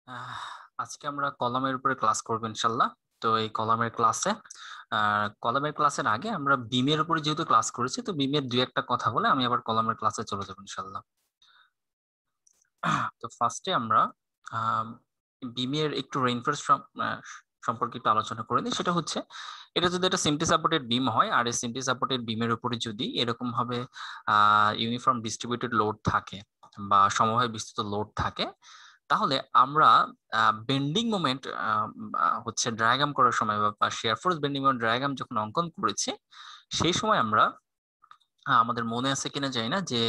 আহ, আজকে আমরা কলামের উপরে ক্লাস করবো ইনশাল্লাহ। তো এই কলামের ক্লাসের আগে আমরা বিমের উপরে যেহেতু ক্লাস করেছি, তো বিমের দুই একটা কথা বলে আমি আবার কলামের ক্লাসে চলে যাবো ইনশাল্লাহ। তো ফার্স্টে আমরা আহ, বিমের একটু রেইনফোর্স সম্পর্কে একটু আলোচনা করে নিই। সেটা হচ্ছে, এটা যদি একটা সিম্পলি সাপোর্টেড বিম হয়, আর এই সিম্পলি সাপোর্টেড বিমের উপরে যদি এরকম ভাবে ইউনিফর্ম ডিস্ট্রিবিউটেড লোড থাকে বা সমভাবে বিস্তৃত লোড থাকে, তাহলে আমরা বেন্ডিং মোমেন্ট হচ্ছে ডায়াগ্রাম করার সময় বা share force bending moment diagram যখন অঙ্কন করেছি, সেই সময় আমরা আমাদের মনে আছে কিনা জানি না যে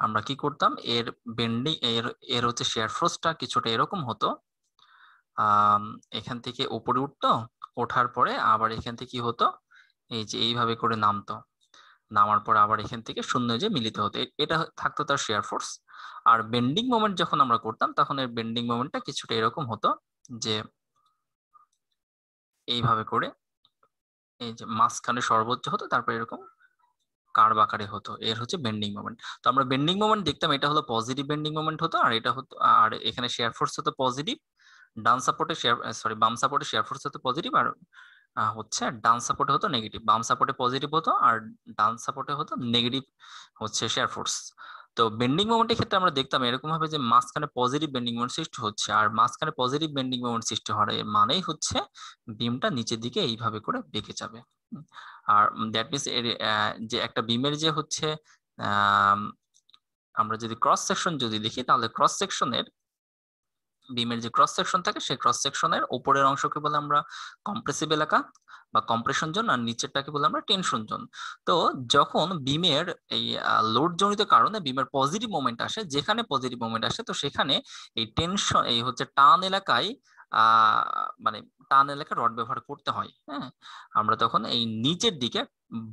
আমরা কি করতাম, এর বেন্ডিং এর এর হচ্ছে শেয়ার ফোর্সটা কিছুটা এরকম হতো। আহ এখান থেকে উপরে উঠতো, ওঠার পরে আবার এখান থেকে কি হতো, এই যে এইভাবে করে নামতো, নামার পর আবার এখান থেকে শূন্য যে মিলিত হতো, এটা থাকতো তার শেয়ার ফোর্স। আর বেন্ডিং মোমেন্ট যখন আমরা করতাম, তখন এর বেন্ডিং মোমেন্টটা কিছুটা এরকম হতো, যে এইভাবে করে এই যে মাঝখানে সর্বোচ্চ হতো, তারপর এরকম কার্ভ আকারে হতো, এর হচ্ছে বেন্ডিং মোমেন্ট। তো আমরা বেন্ডিং মোমেন্ট দেখতাম, এটা হলো পজিটিভ বেন্ডিং মোমেন্ট হতো, আর এটা হতো, আর এখানে শেয়ার ফোর্স হতো পজিটিভ। ডান সাপোর্টে শেয়ার সরি বাম সাপোর্টে শেয়ার ফোর্স হতো পজিটিভ, আর হচ্ছে ডান সাপোর্টে হতো নেগেটিভ। বাম সাপোর্টে পজিটিভ হতো আর ডান সাপোর্টে হতো নেগেটিভ হচ্ছে শেয়ার ফোর্স। তো বেন্ডিং মোমেন্টের ক্ষেত্রে আমরা দেখতাম এরকম ভাবে যে মাঝখানে পজিটিভ বেন্ডিং মোমেন্ট সৃষ্টি হচ্ছে, আর মাঝখানে পজিটিভ বেন্ডিং মোমেন্ট সৃষ্টি হওয়ার এর মানেই হচ্ছে বিমটা নিচের দিকে এইভাবে করে বেঁকে যাবে। আর দ্যাট মিনস এর যে একটা বিমের যে হচ্ছে আহ আমরা যদি ক্রস সেকশন যদি দেখি, তাহলে ক্রস সেকশনের বিমের যে ক্রস সেকশন থাকে, সেই ক্রস সেকশনের উপরের অংশকে বলে আমরা কম্প্রেসিভ এলাকা বা কম্প্রেশন জোন, আর নিচেরটাকে বলে আমরা টেনশন জোন। তো যখন বিমের এই লোড জনিত কারণে বিমের পজিটিভ মোমেন্ট আসে, যেখানে পজিটিভ মোমেন্ট আসে, তো সেখানে এই টেনশন এই হচ্ছে টান এলাকায় আহ মানে টান এলাকায় রড ব্যবহার করতে হয়। হ্যাঁ, আমরা তখন এই নিচের দিকে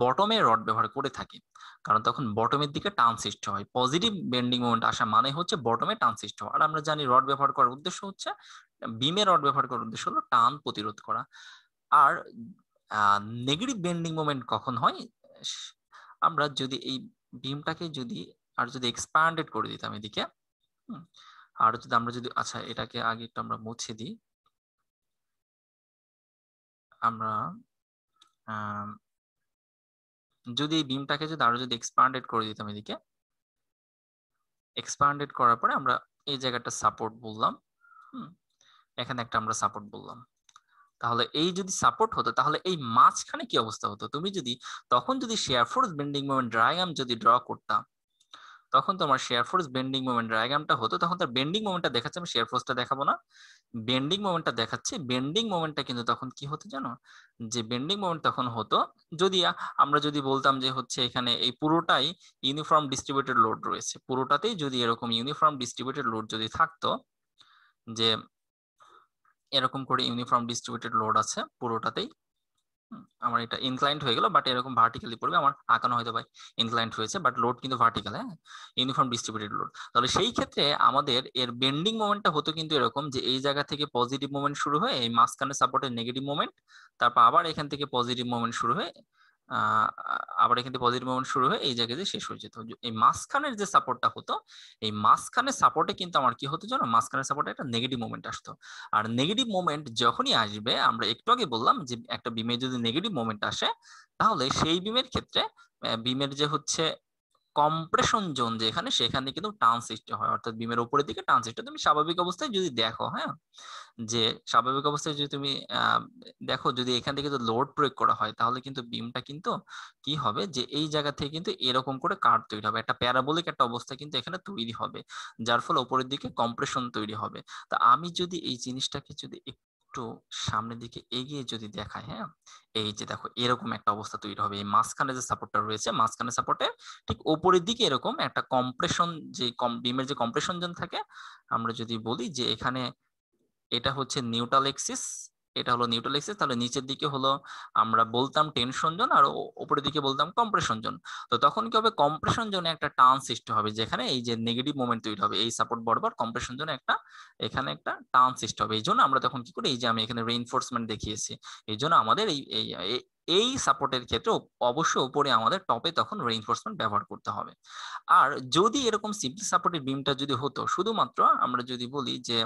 বটমে রড ব্যবহার করে থাকি, কারণ তখন বটমের দিকে টান সৃষ্টি হয়। পজিটিভ বেন্ডিং মোমেন্ট আসা মানে হচ্ছে বটমে টান সৃষ্টি হওয়া। আর আমরা জানি রড ব্যবহার করার উদ্দেশ্য হচ্ছে, বিমে রড ব্যবহার করার উদ্দেশ্য হলো টান প্রতিরোধ করা। আর নেগেটিভ বেন্ডিং মোমেন্ট কখন হয়, আমরা যদি এই বিমটাকে যদি আর যদি এক্সপ্যান্ডেড করে দিতাম এদিকে, হুম, আর যদি আমরা যদি আচ্ছা এটাকে আগে একটু আমরা মুছে দিই। আমরা যদি এই বিমটাকে যদি আরো যদি এক্সপ্যান্ডেড করে দিতাম এদিকে, এক্সপ্যান্ডেড করার পরে আমরা এই জায়গাটা সাপোর্ট বললাম, হুম, এখানে একটা আমরা সাপোর্ট বললাম, তাহলে এই যদি সাপোর্ট হতো, তাহলে এই মাঝখানে কি অবস্থা হতো, তুমি যদি তখন যদি share force bending moment diagram যদি ড্র করতাম, তখন তোমার শেয়ার ফোর্স বেন্ডিং মোমেন্ট ডায়াগ্রামটা হতো, তখন তার বেন্ডিং মোমেন্টটা দেখাচ্ছে, আমি শেয়ার ফোর্সটা দেখাবো না, বেন্ডিং মোমেন্টটা দেখাচ্ছে। বেন্ডিং মোমেন্টটা কিন্তু তখন কি হতো জানো, যে বেন্ডিং মোমেন্ট তখন হতো, যদি আমরা যদি বলতাম যে হচ্ছে এখানে এই পুরোটাই ইউনিফর্ম ডিস্ট্রিবিউটেড লোড রয়েছে, পুরোটাতেই যদি এরকম ইউনিফর্ম ডিস্ট্রিবিউটেড লোড যদি থাকতো, যে এরকম করে ইউনিফর্ম ডিস্ট্রিবিউটেড লোড আছে পুরোটাতেই, আমার এটা ইনক্লাইন্ড হয়ে গেল, বাট এরকম ভার্টিক্যালি পড়বে, আমার আঁকানো হয়তো ভাই ইনক্লাইন্ড হয়েছে, বাট লোড কিন্তু ভার্টিক্যাল। হ্যাঁ, ইউনিফর্ম ডিস্ট্রিবিউটেড লোড। তাহলে সেই ক্ষেত্রে আমাদের এর বেন্ডিং মোমেন্টটা হতো কিন্তু এরকম, যে এই জায়গা থেকে পজিটিভ মোমেন্ট শুরু হয়ে এই মাঝখানে সাপোর্টের নেগেটিভ মোমেন্ট, তারপর আবার এখান থেকে পজিটিভ মোমেন্ট শুরু হয়ে আহ আবার এখান থেকে পজিটিভ মোমেন্ট শুরু হয়ে এই জায়গাতে শেষ হয়ে যেত। এই মাঝখানের যে সাপোর্টটা হতো, এই মাঝখানে সাপোর্টে কিন্তু আমার কি হতো জানো, মাঝখানে সাপোর্টে একটা নেগেটিভ মোমেন্ট আসতো। আর নেগেটিভ মোমেন্ট যখনই আসবে, আমরা একটু আগে বললাম যে একটা বিমে যদি নেগেটিভ মোমেন্ট আসে, তাহলে সেই বিমের ক্ষেত্রে বিমের যে হচ্ছে কম্প্রেশন জোন যেখানে, সেখানে কিন্তু টান সৃষ্টি হয়, অর্থাৎ বিমের উপরের দিকে টান সৃষ্টি হয়। তুমি স্বাভাবিক অবস্থায় যদি দেখো, হ্যাঁ, যে স্বাভাবিক অবস্থায় যদি তুমি দেখো, যদি এখান থেকে যদি লোড প্রয়োগ করা হয়, তাহলে কিন্তু বিমটা কিন্তু কি হবে, যে এই জায়গা থেকে কিন্তু এরকম করে কার্ভ তৈরি হবে, একটা প্যারাবোলিক একটা অবস্থা কিন্তু এখানে তৈরি হবে, যার ফলে উপরের দিকে কম্প্রেশন তৈরি হবে। তা আমি যদি এই জিনিসটাকে যদি একটু সামনের দিকে এগিয়ে যদি দেখাই, হ্যাঁ, এই যে দেখো এরকম একটা অবস্থা তৈরি হবে, এই মাঝখানে যে সাপোর্টটা রয়েছে, মাঝখানে সাপোর্টে ঠিক উপরের দিকে এরকম একটা কম্প্রেশন, যে বিমের যে কম্প্রেশন জোন থাকে, আমরা যদি বলি যে এখানে এটা হচ্ছে নিউট্রাল এক্সিস, এটা হলো নিউট্রাল এক্সিস, তাহলে নিচের দিকে হলো আমরা বলতাম টেনশন জোন, আর উপরের দিকে বলতাম কম্প্রেশন জোন। তো তখন কি হবে, কম্প্রেশন জোনে একটা টান সৃষ্টি হবে, যেখানে এই যে নেগেটিভ মোমেন্ট তৈরি হবে, এই সাপোর্ট বরাবর কম্প্রেশন জোনে একটা এখানে একটা টান সৃষ্টি হবে। এই জন্য আমরা তখন কি করি, এই যে আমি এখানে রেইনফোর্সমেন্ট দেখিয়েছি, এই জন্য আমাদের এই সাপোর্টের ক্ষেত্রে অবশ্যই উপরে আমাদের টপে তখন রেইনফোর্সমেন্ট ব্যবহার করতে হবে। আর যদি এরকম সিম্পলি সাপোর্টেড বিমটা যদি হতো, শুধুমাত্র আমরা যদি বলি যে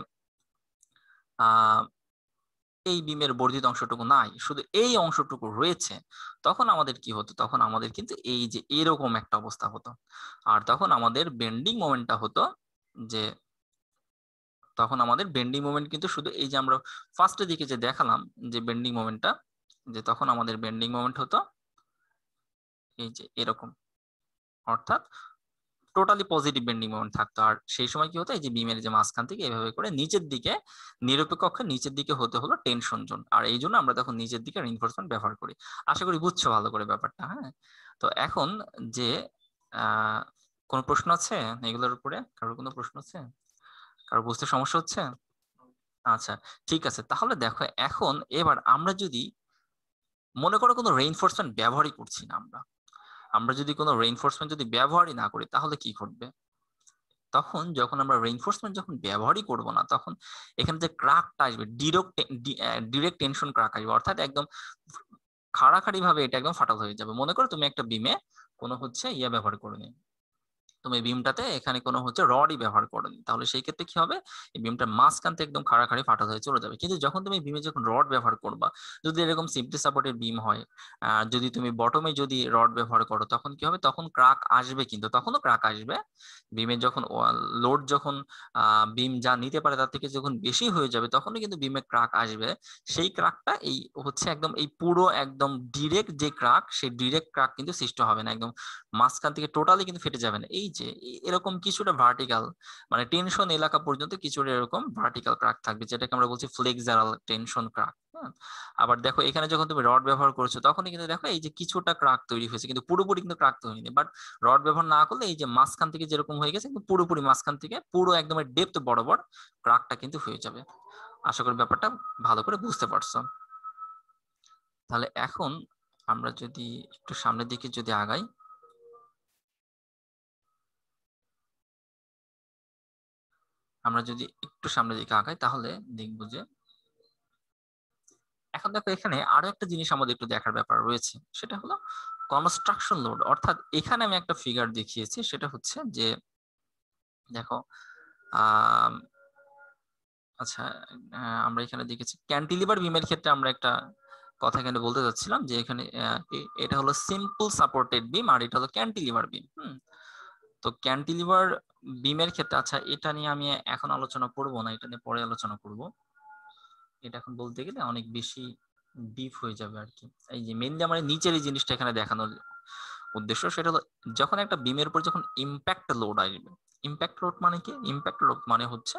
এই বিমের বর্ধিত অংশটুকু নাই, শুধু এই অংশটুকু রয়েছে, তখন আমাদের কি হতো? তখন আমাদের কিন্তু এই যে এরকম একটা অবস্থা হতো। আর তখন আমাদের বেন্ডিং মোমেন্টটা হতো যে, তখন আমাদের বেন্ডিং মোমেন্ট কিন্তু শুধু এই যে আমরা ফার্স্টের দিকে যে দেখালাম যে বেন্ডিং মোমেন্টটা, যে তখন আমাদের বেন্ডিং মোমেন্ট হতো এই যে এরকম, অর্থাৎ টোটালি পজিটিভ বেন্ডিং মোমেন্ট থাকতো। আর সেই সময় কি হতো? এই যে বিমের যে মাঝখান থেকে এভাবে করে নিচের দিকে, নিরপেক্ষ অক্ষের নিচের দিকে হতে হলো টেনশন জোন। আর এই জন্য আমরা তখন নিচের দিকে রিইনফোর্সমেন্ট ব্যবহার করি। আশা করি বুঝছো ভালো করে ব্যাপারটা। হ্যাঁ, তো এখন যে কোনো প্রশ্ন আছে এগুলোর উপরে? কারোর কোনো প্রশ্ন আছে? কারো বুঝতে সমস্যা হচ্ছে? আচ্ছা, ঠিক আছে। তাহলে দেখো, এখন এবার আমরা যদি মনে করো কোনো রেইনফোর্সমেন্ট ব্যবহারই করছি না, আমরা যদি কোনো রেইনফোর্সমেন্ট যদি ব্যবহারই না করি, তাহলে কি ঘটবে? তখন যখন আমরা রেইনফোর্সমেন্ট যখন ব্যবহারই করব না, তখন এখানে যে ক্রাকটা আসবে, ডিরেক্ট টেনশন ক্রাক আসবে, অর্থাৎ একদম খাড়াখাড়ি ভাবে এটা একদম ফাটাল হয়ে যাবে। মনে করো তুমি একটা বিমে কোনো ব্যবহার করে নি, তুমি বিমটাতে এখানে কোনো রডই ব্যবহার করোনি, তাহলে সেই ক্ষেত্রে কি হবে? এই বিমটার মাঝখান থেকে একদম খাড়াখাড়ি ফাটা হয়ে চলে যাবে। কিন্তু যখন তুমি বিমে যখন রড ব্যবহার করবা, যদি এরকম সিম্পলি সাপোর্টেড বিম হয়, যদি তুমি বটমে যদি রড ব্যবহার করো, তখন কি হবে? তখন ক্রাক আসবে, কিন্তু তখনও ক্রাক আসবে। বিমে যখন লোড যখন বিম যা নিতে পারে তার থেকে যখন বেশি হয়ে যাবে, তখনই কিন্তু বিমে ক্রাক আসবে। সেই ক্রাকটা এই একদম এই পুরো একদম ডিরেক্ট যে ক্রাক, সেই ডিরেক্ট ক্রাক কিন্তু সৃষ্টি হবে না, একদম মাঝখান থেকে টোটালি কিন্তু ফেটে যাবে না। এই যে এরকম কিছুটা ভার্টিক্যাল, মানে টেনশন এলাকা পর্যন্ত কিছুটা এরকম ভার্টিক্যাল ক্রাক থাকবে, যেটাকে আমরা বলছি ফ্লেক্সারাল টেনশন ক্রাক। আবার দেখো, এখানে যখন তুমি রড ব্যবহার করছো, তখনই কিন্তু দেখো এই যে কিছুটা ক্রাক তৈরি হয়েছে, কিন্তু পুরোপুরি কিন্তু ক্রাক তৈরি হয়নি। বাট রড ব্যবহার না করলে এই যে মাঝখান থেকে যেরকম হয়ে গেছে, কিন্তু পুরোপুরি মাঝখান থেকে পুরো একদম ডেপথ বরাবর ক্রাকটা কিন্তু হয়ে যাবে। আশা করি ব্যাপারটা ভালো করে বুঝতে পারছো। তাহলে এখন আমরা যদি একটু সামনের দিকে যদি আগাই, তাহলে দেখবো যে এখন দেখো, এখানে আরো একটা জিনিস আমাদের একটু দেখার ব্যাপার রয়েছে, সেটা হলো কনস্ট্রাকশন লোড। অর্থাৎ এখানে আমি একটা ফিগার দেখিয়েছি, সেটা হচ্ছে যে দেখো, আহ আচ্ছা, আমরা এখানে দেখেছি ক্যান্টিলিভার বিমের ক্ষেত্রে আমরা একটা কথা এখানে বলতে যাচ্ছিলাম, যে এখানে এটা হলো সিম্পল সাপোর্টেড বিম, আর এটা হলো ক্যান্টিলিভার বিম। তো ক্যান্টিলিভার বিমের ক্ষেত্রে, আচ্ছা এটা নিয়ে আমি এখন আলোচনা করব না, এটা নিয়ে পরে আলোচনা করব। এটা এখন বলতে গেলে অনেক বেশি ডিপ হয়ে যাবে আর কি। এই যে মেইনলি আমার নিচের এই জিনিসটা এখানে দেখানোর উদ্দেশ্য, সেটা হলো যখন একটা বিমের উপর যখন ইম্প্যাক্ট লোড আসবে। ইম্প্যাক্ট লোড মানে কি? ইম্প্যাক্ট লোড মানে হচ্ছে,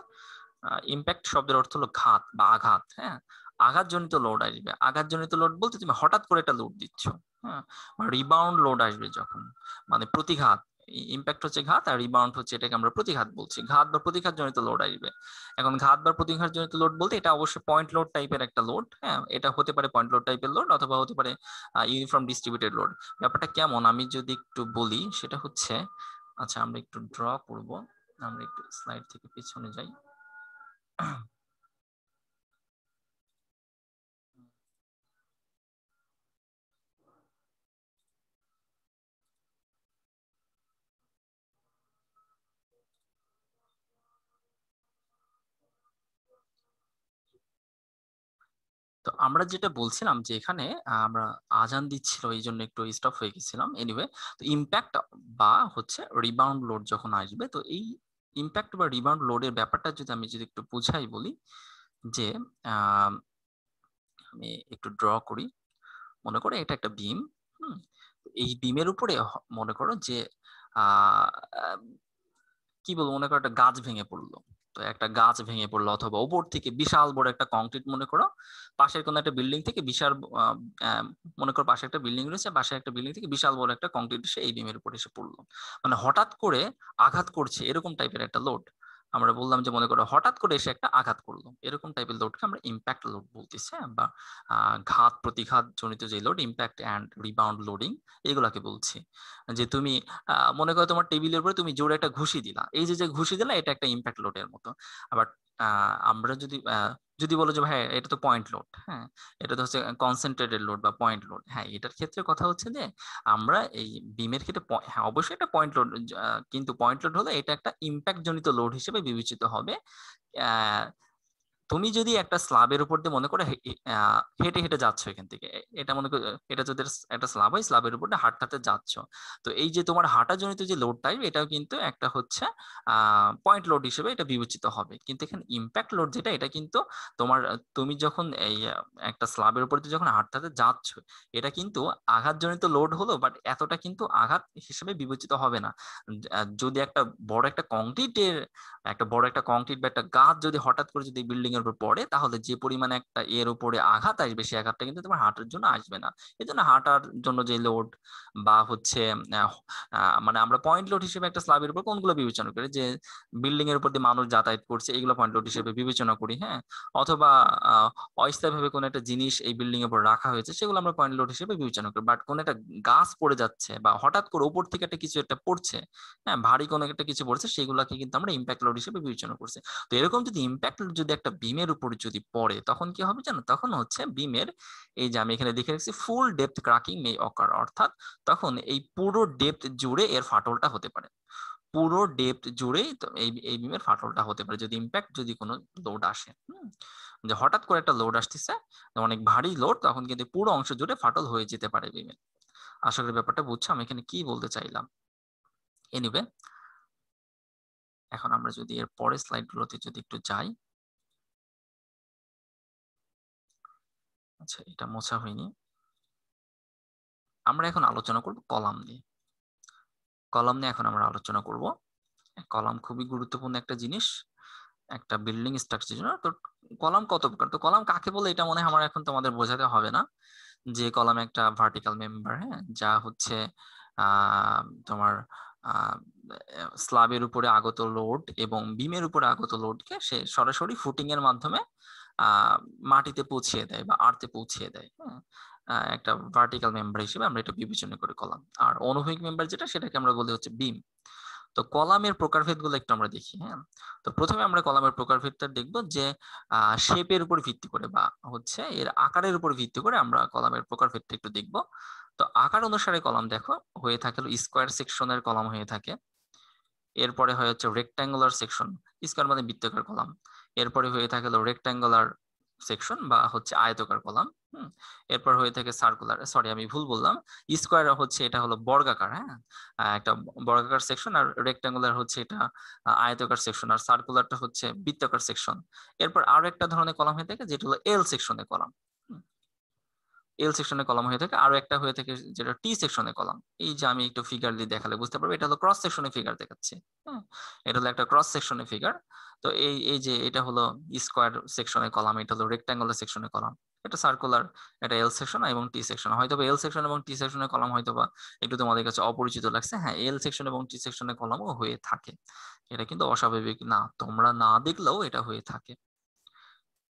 ইম্প্যাক্ট শব্দের অর্থ হলো ঘাত বা আঘাত। হ্যাঁ, আঘাতজনিত লোড আসবে। আঘাতজনিত লোড বলতে তুমি হঠাৎ করে একটা লোড দিচ্ছ। হ্যাঁ, রিবাউন্ড লোড আসবে যখন, মানে প্রতিঘাত। ইম্প্যাক্ট হচ্ছে ঘাত, আর রিবাউন্ড হচ্ছে, এটাকে আমরা প্রতিঘাত বলছি। ঘাত বা প্রতিঘাত জনিত লোড আসবে। এখন ঘাত বা প্রতিঘাত জনিত লোড বলতে এটা অবশ্যই পয়েন্ট লোড টাইপের একটা লোড। হ্যাঁ, এটা হতে পারে পয়েন্ট লোড টাইপের লোড, অথবা হতে পারে ইউনিফর্ম ডিস্ট্রিবিউটেড লোড। ব্যাপারটা কেমন আমি যদি একটু বলি, সেটা হচ্ছে, আচ্ছা আমরা একটু ড্র করব, আমরা একটু স্লাইড থেকে পিছনে যাই। তো আমরা যেটা বলছিলাম যে এখানে আমরা আজান দিচ্ছিল, এই জন্য একটু স্টপ হয়ে গেছিলাম। এনিওয়ে, তো ইম্প্যাক্ট বা রিবাউন্ড লোড যখন আসবে, তো এই ইম্প্যাক্ট বা রিবাউন্ড লোডের ব্যাপারটা যদি আমি একটু বুঝাই বলি, যে আমি একটু ড্র করি। মনে করো এটা একটা বিম। এই বিমের উপরে মনে করো যে আহ কি বলবো, মনে করো একটা গাছ ভেঙে পড়লো। তো একটা গাছ ভেঙে পড়লো, অথবা উপর থেকে বিশাল বড় একটা কংক্রিট, মনে করো পাশের কোনো একটা বিল্ডিং থেকে বিশাল, মনে করো পাশে একটা বিল্ডিং রয়েছে, পাশে একটা বিল্ডিং থেকে বিশাল বড় একটা কংক্রিট এসে এই বিমের উপর এসে পড়লো। মানে হঠাৎ করে আঘাত করছে, এরকম টাইপের একটা লোড। আমরা বললাম যে মনে করো হঠাৎ করে এসে একটা আঘাত করলো, এরকম টাইপের লোডকে আমরা ইম্প্যাক্ট লোড বলতেছি। বা ঘাত প্রতিঘাত জনিত যে load, impact and rebound loading, এগুলাকে বলছি। যে তুমি মনে করো তোমার টেবিলের উপরে তুমি জোরে একটা ঘুষি দিলা, এই যে যে ঘুষি দিলা, এটা একটা ইম্প্যাক্ট লোডের মতো। আবার আমরা যদি যদি বলো যে ভাই এটা তো পয়েন্ট লোড, হ্যাঁ এটা তো হচ্ছে কনসেন্ট্রেটেড লোড বা পয়েন্ট লোড। হ্যাঁ, এটার ক্ষেত্রে কথা হচ্ছে যে আমরা এই বিমের ক্ষেত্রে, হ্যাঁ অবশ্যই এটা পয়েন্ট লোড, কিন্তু পয়েন্ট লোড হলে এটা একটা ইম্প্যাক্ট জনিত লোড হিসেবে বিবেচিত হবে। তুমি যদি একটা স্ল্যাবের উপর দিয়ে মনে করে হেঁটে হেঁটে যাচ্ছ এখান থেকে, এটা মনে করো এটা যদি একটা স্ল্যাব হয়, স্ল্যাবের উপর দিয়ে হাঁটতে হাঁটতে যাচ্ছ, তো এই যে তোমার হাঁটাজনিত যে লোড টাইপ, এটাও কিন্তু একটা হচ্ছে পয়েন্ট লোড হিসেবে এটা বিবেচিত হবে। কিন্তু এখানে ইম্প্যাক্ট লোড যেটা, এটা কিন্তু তোমার তুমি যখন এই একটা স্ল্যাবের উপর দিয়ে যখন হাঁটতে হাঁটতে যাচ্ছ, এটা কিন্তু আঘাতজনিত লোড হলো, বাট এতটা কিন্তু আঘাত হিসেবে বিবেচিত হবে না। যদি বড় একটা কংক্রিট বা একটা গাছ যদি হঠাৎ করে যদি বিল্ডিং এর উপর পড়ে, তাহলে যে পরিমাণে একটা এর উপরে আঘাত আসবে, সেই আঘাতটা কিন্তু তোমার হাঁটার জন্য আসবে না। এই জন্য হাঁটার জন্য যে লোড বা হচ্ছে মানে আমরা পয়েন্ট লোড হিসেবে একটা স্ল্যাবের উপর কোনগুলো বিবেচনা করি, যে বিল্ডিং এর উপর দিয়ে মানুষ যাতায়াত করছে, এগুলো পয়েন্ট লোড হিসেবে বিবেচনা করি, হ্যাঁ। অথবা অস্থায়ীভাবে কোনো একটা জিনিস এই বিল্ডিং এর উপর রাখা হয়েছে, সেগুলো আমরা পয়েন্ট লোড হিসেবে বিবেচনা করি। বাট কোন একটা গাছ পড়ে যাচ্ছে বা হঠাৎ করে উপর থেকে একটা কিছু একটা পড়ছে, হ্যাঁ, ভারী কোনো একটা কিছু পড়ছে, সেগুলোকে কিন্তু আমরা ইম্প্যাক্ট লোড হিসেবে বিবেচনা করছি। তো এরকম যদি ইম্প্যাক্ট লোড যদি একটা বিমের উপর যদি পড়ে, তখন কি হবে জানো? তখন হচ্ছে বিমের, এই যে আমি এখানে দেখে রাখছি, ফুল ডেপথ ক্র্যাকিং মে অকার, অর্থাৎ তখন এই পুরো ডেপথ জুড়ে এর ফাটলটা হতে পারে। পুরো ডেপথ জুড়েই এই বিমের ফাটলটা হতে পারে, যদি ইম্প্যাক্ট যদি কোনো লোড আসে। যে হঠাৎ করে একটা লোড আসতেছে, অনেক ভারী লোড, তখন কিন্তু পুরো অংশ জুড়ে ফাটল হয়ে যেতে পারে বিমের। আশা করি ব্যাপারটা বুঝছো আমি এখানে কি বলতে চাইলাম। এনিওয়ে, এখন আমরা যদি এর পরের স্লাইড গুলোতে যদি একটু যাই। আচ্ছা, এটা মোছা হয়নি। আমরা এখন আলোচনা করব কলাম নিয়ে। কলাম নিয়ে এখন আমরা আলোচনা করব। কলাম খুবই গুরুত্বপূর্ণ একটা জিনিস একটা বিল্ডিং স্ট্রাকচারের জন্য। তো কলাম কত প্রকার, তো কলাম কাকে বলে এটা মনে হয় আমার এখন তোমাদের বোঝাতে হবে না, যে কলাম একটা ভার্টিক্যাল মেম্বার, হ্যাঁ, যা হচ্ছে তোমার স্ল্যাবের উপরে আগত লোড এবং বিমের উপরে আগত লোডকে সে সরাসরি ফুটিং এর মাধ্যমে মাটিতে পৌঁছিয়ে দেয় বা আর্থে পৌঁছিয়ে দেয়, হ্যাঁ। একটা ভার্টিক্যাল মেম্বার হিসেবে আমরা এটা বিবেচনা করি কলাম। আর অনুভূমিক মেম্বার যেটা, সেটাকে আমরা বলি হচ্ছে বিম। তো কলামের প্রকারভেদ গুলো একটু আমরা দেখি, হ্যাঁ। তো প্রথমে আমরা কলামের প্রকারভেদটা দেখবো, যে শেপের উপর ভিত্তি করে বা হচ্ছে এর আকারের উপর ভিত্তি করে আমরা কলামের প্রকারভেদটা একটু দেখবো। তো আকার অনুসারে কলাম দেখো হয়ে থাকে স্কোয়ার সেকশনের কলাম হয়ে থাকে, এরপরে হয়ে হচ্ছে রেক্ট্যাঙ্গুলার সেকশন, স্কোয়ার মানে বৃত্তাকার কলাম, এরপরে হয়ে থাকে রেক্ট্যাঙ্গুলার সেকশন বা হচ্ছে আয়তকার কলাম। এরপর হয়ে থাকে সার্কুলার, সরি আমি ভুল বললাম, স্কোয়ার হচ্ছে এটা হলো বর্গাকার, হ্যাঁ, একটা বর্গাকার সেকশন, আর রেক্ট্যাঙ্গুলার হচ্ছে এটা আয়তকার সেকশন, আর সার্কুলারটা হচ্ছে বৃত্তাকার সেকশন। এরপর আরো একটা ধরনের কলাম হয়ে থাকে যেটা হলো এল সেকশনের কলাম। এল সেকশনের কলাম হয়ে থাকে, আরো একটা হয়ে থাকে যেটা টি সেকশনের কলাম। এই যে আমি একটু ফিগার দিয়ে দেখালে বুঝতে পারবে, এটা হলো ক্রস সেকশনের ফিগার দেখাচ্ছে, হ্যাঁ, এটা হলো একটা ক্রস সেকশনের ফিগার। তো এই এই যে এটা হলো স্কোয়ার সেকশনের কলাম, এটা হলো রেক্ট্যাঙ্গুলার সেকশনের কলাম, এটা সার্কুলার, এটা এল সেকশন এবং টি সেকশন। হয়তো এল সেকশন এবং টি সেকশনের কলাম হয়তোবা একটু তোমাদের কাছে অপরিচিত লাগছে, হ্যাঁ, এল সেকশন এবং টি সেকশনের কলামও হয়ে থাকে, এটা কিন্তু অস্বাভাবিক না, তোমরা না দেখলেও এটা হয়ে থাকে।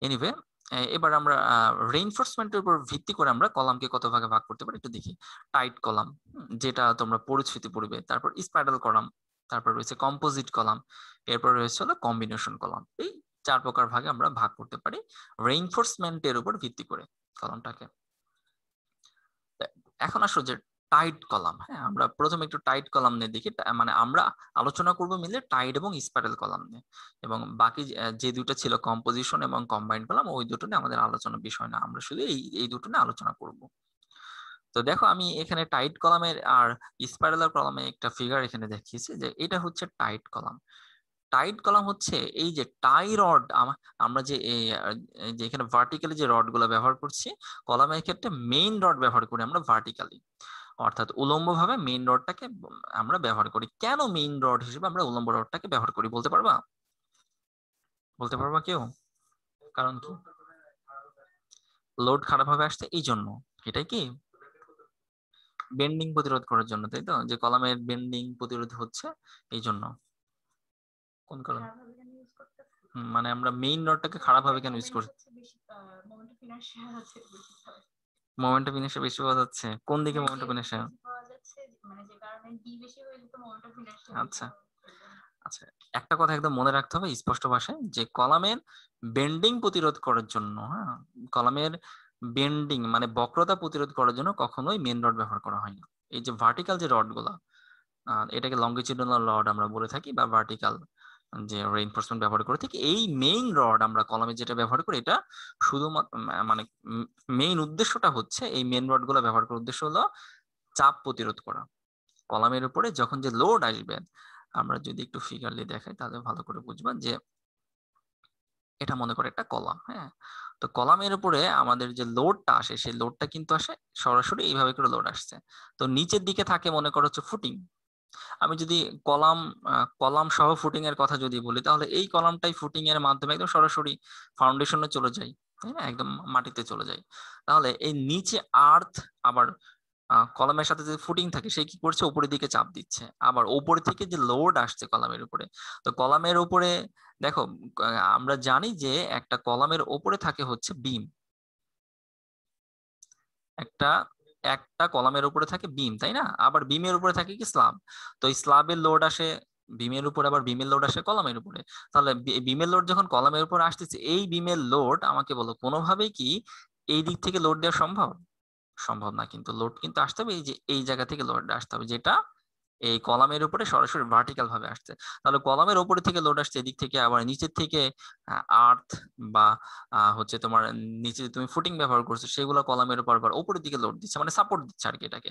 এনিওয়ে, এবার আমরা রেইনফোর্সমেন্টের উপর ভিত্তি করে আমরা কলামকে কত ভাগে ভাগ করতে পারি একটু দেখি। টাইট কলাম, যেটা তোমরা পরিচিতি পড়বে, তারপর স্পাইরাল কলাম, তারপর রয়েছে কম্পোজিট কলাম, এরপর রয়েছে হলো কম্বিনেশন কলাম। এই 4 প্রকার ভাগে আমরা ভাগ করতে পারি রেইনফোর্সমেন্টের উপর ভিত্তি করে কলামটাকে। এখন আসো যে টাইট কলাম, হ্যাঁ, আমরা প্রথমে একটু টাইট কলাম নিয়ে দেখি, মানে আমরা আলোচনা করব মিলে টাইট এবং স্পাইরাল কলাম নিয়ে, এবং বাকি যে দুটো ছিল কম্পোজিশন এবং কম্বাইন্ড কলাম, ওই দুটো নিয়ে আমাদের আলোচনার বিষয় না, আমরা শুধু এই দুটো নিয়ে আলোচনা করব। তো দেখো আমি এখানে টাইট কলামের আর স্পাইরাল কলামে একটা ফিগার এখানে দেখিয়েছি, যে এটা হচ্ছে টাইট কলাম। টাইট কলাম হচ্ছে এই যে টাই রড, আমরা যে যে এখানে ভার্টিক্যালি যে রড গুলো ব্যবহার করছি, কলামের ক্ষেত্রে মেইন রড ব্যবহার করি আমরা ভার্টিক্যালি, অর্থাৎ উলম্ব ভাবে মেইন রডটাকে আমরা ব্যবহার করি। কেন মেইন রড হিসেবে আমরা উলম্ব রডটাকে ব্যবহার করি বলতে পারবা? বলতে পারবা কেউ? কারণ কি? লোড খারাপ ভাবে আসছে এই জন্য, এটাই কি? বেন্ডিং প্রতিরোধ করার জন্য, তাই তো, যে কলামের বেন্ডিং প্রতিরোধ হচ্ছে এই জন্য। কোন কারণে? মানে আমরা মেইন রডটাকে খারাপ ভাবে কেন ইউজ করি? মোমেন্ট অফ ইনার্শিয়া বেশি পাওয়া যাচ্ছে, কোন দিকে মোমেন্ট অফ ইনার্শিয়া? আচ্ছা আচ্ছা, একটা কথা একদম মনে রাখতে হবে স্পষ্ট ভাষায়, যে কলামের বেন্ডিং প্রতিরোধ করার জন্য, হ্যাঁ, কলামের বেন্ডিং মানে বক্রতা প্রতিরোধ করার জন্য কখনোই মেইন রড ব্যবহার করা হয় না। এই যে ভার্টিক্যাল যে রড গুলা, এটাকে লঙ্গিটিউডিনাল রড আমরা বলে থাকি বা ভার্টিক্যাল যে রেইনফোর্সমেন্ট ব্যবহার করে, ঠিক এই মেইন রড আমরা কলামে যেটা ব্যবহার করি, এটা শুধুমাত্র মানে মেইন উদ্দেশ্যটা হচ্ছে, এই মেইন রড গুলো ব্যবহার করার উদ্দেশ্য হলো চাপ প্রতিরোধ করা। কলামের উপরে যখন যে লোড আসবে, আমরা যদি একটু ফিগারলি দেখাই তাহলে ভালো করে বুঝবা যে এটা মনে করে একটা কলাম। হ্যাঁ, তো কলামের উপরে আমাদের যে লোডটা আসে, সেই লোডটা কিন্তু আসে সরাসরি এইভাবে করে লোড আসছে। তো নিচের দিকে থাকে মনে করো হচ্ছে ফুটিং। আমি যদি কলাম কলাম সহ ফুটিং এর কথা যদি বলি, তাহলে এই কলামটাই ফুটিং এর মাধ্যমে একদম সরাসরি ফাউন্ডেশনে চলে যায়, তাই না, একদম মাটিতে চলে যায়। তাহলে এই নিচে আর্থ আবার কলামের সাথে যে ফুটিং থাকে, সে কি করছে, উপরের দিকে চাপ দিচ্ছে, আবার উপর থেকে যে লোড আসছে কলামের উপরে। তো কলামের উপরে দেখো, আমরা জানি যে একটা কলামের উপরে থাকে হচ্ছে বিম, একটা একটা কলামের উপরে থাকে বিম, তাই না, আবার বিমের উপরে থাকে কি স্ল্যাব। তো এই স্ল্যাবের লোড আসে বিমের উপরে, আবার বিমের লোড আসে কলামের উপরে। তাহলে বিমের লোড যখন কলামের উপরে আসতেছে, এই বিমের লোড আমাকে বলো কোনোভাবেই কি এই দিক থেকে লোড দেওয়া সম্ভব? সম্ভব না, কিন্তু লোড কিন্তু আসতে হবে এই যে এই জায়গা থেকে লোড আসতে হবে, যেটা এই কলামের উপরে সরাসরি ভার্টিক্যাল ভাবে আসছে। তাহলে কলামের উপরে থেকে লোড আসছে এদিক থেকে, আবার নিচের থেকে আর্থ বা হচ্ছে তোমার নিচে তুমি ফুটিং ব্যবহার করছো, সেগুলো কলামের উপর আবার উপরের দিকে লোড দিচ্ছে, মানে সাপোর্ট দিচ্ছে আর কি এটাকে।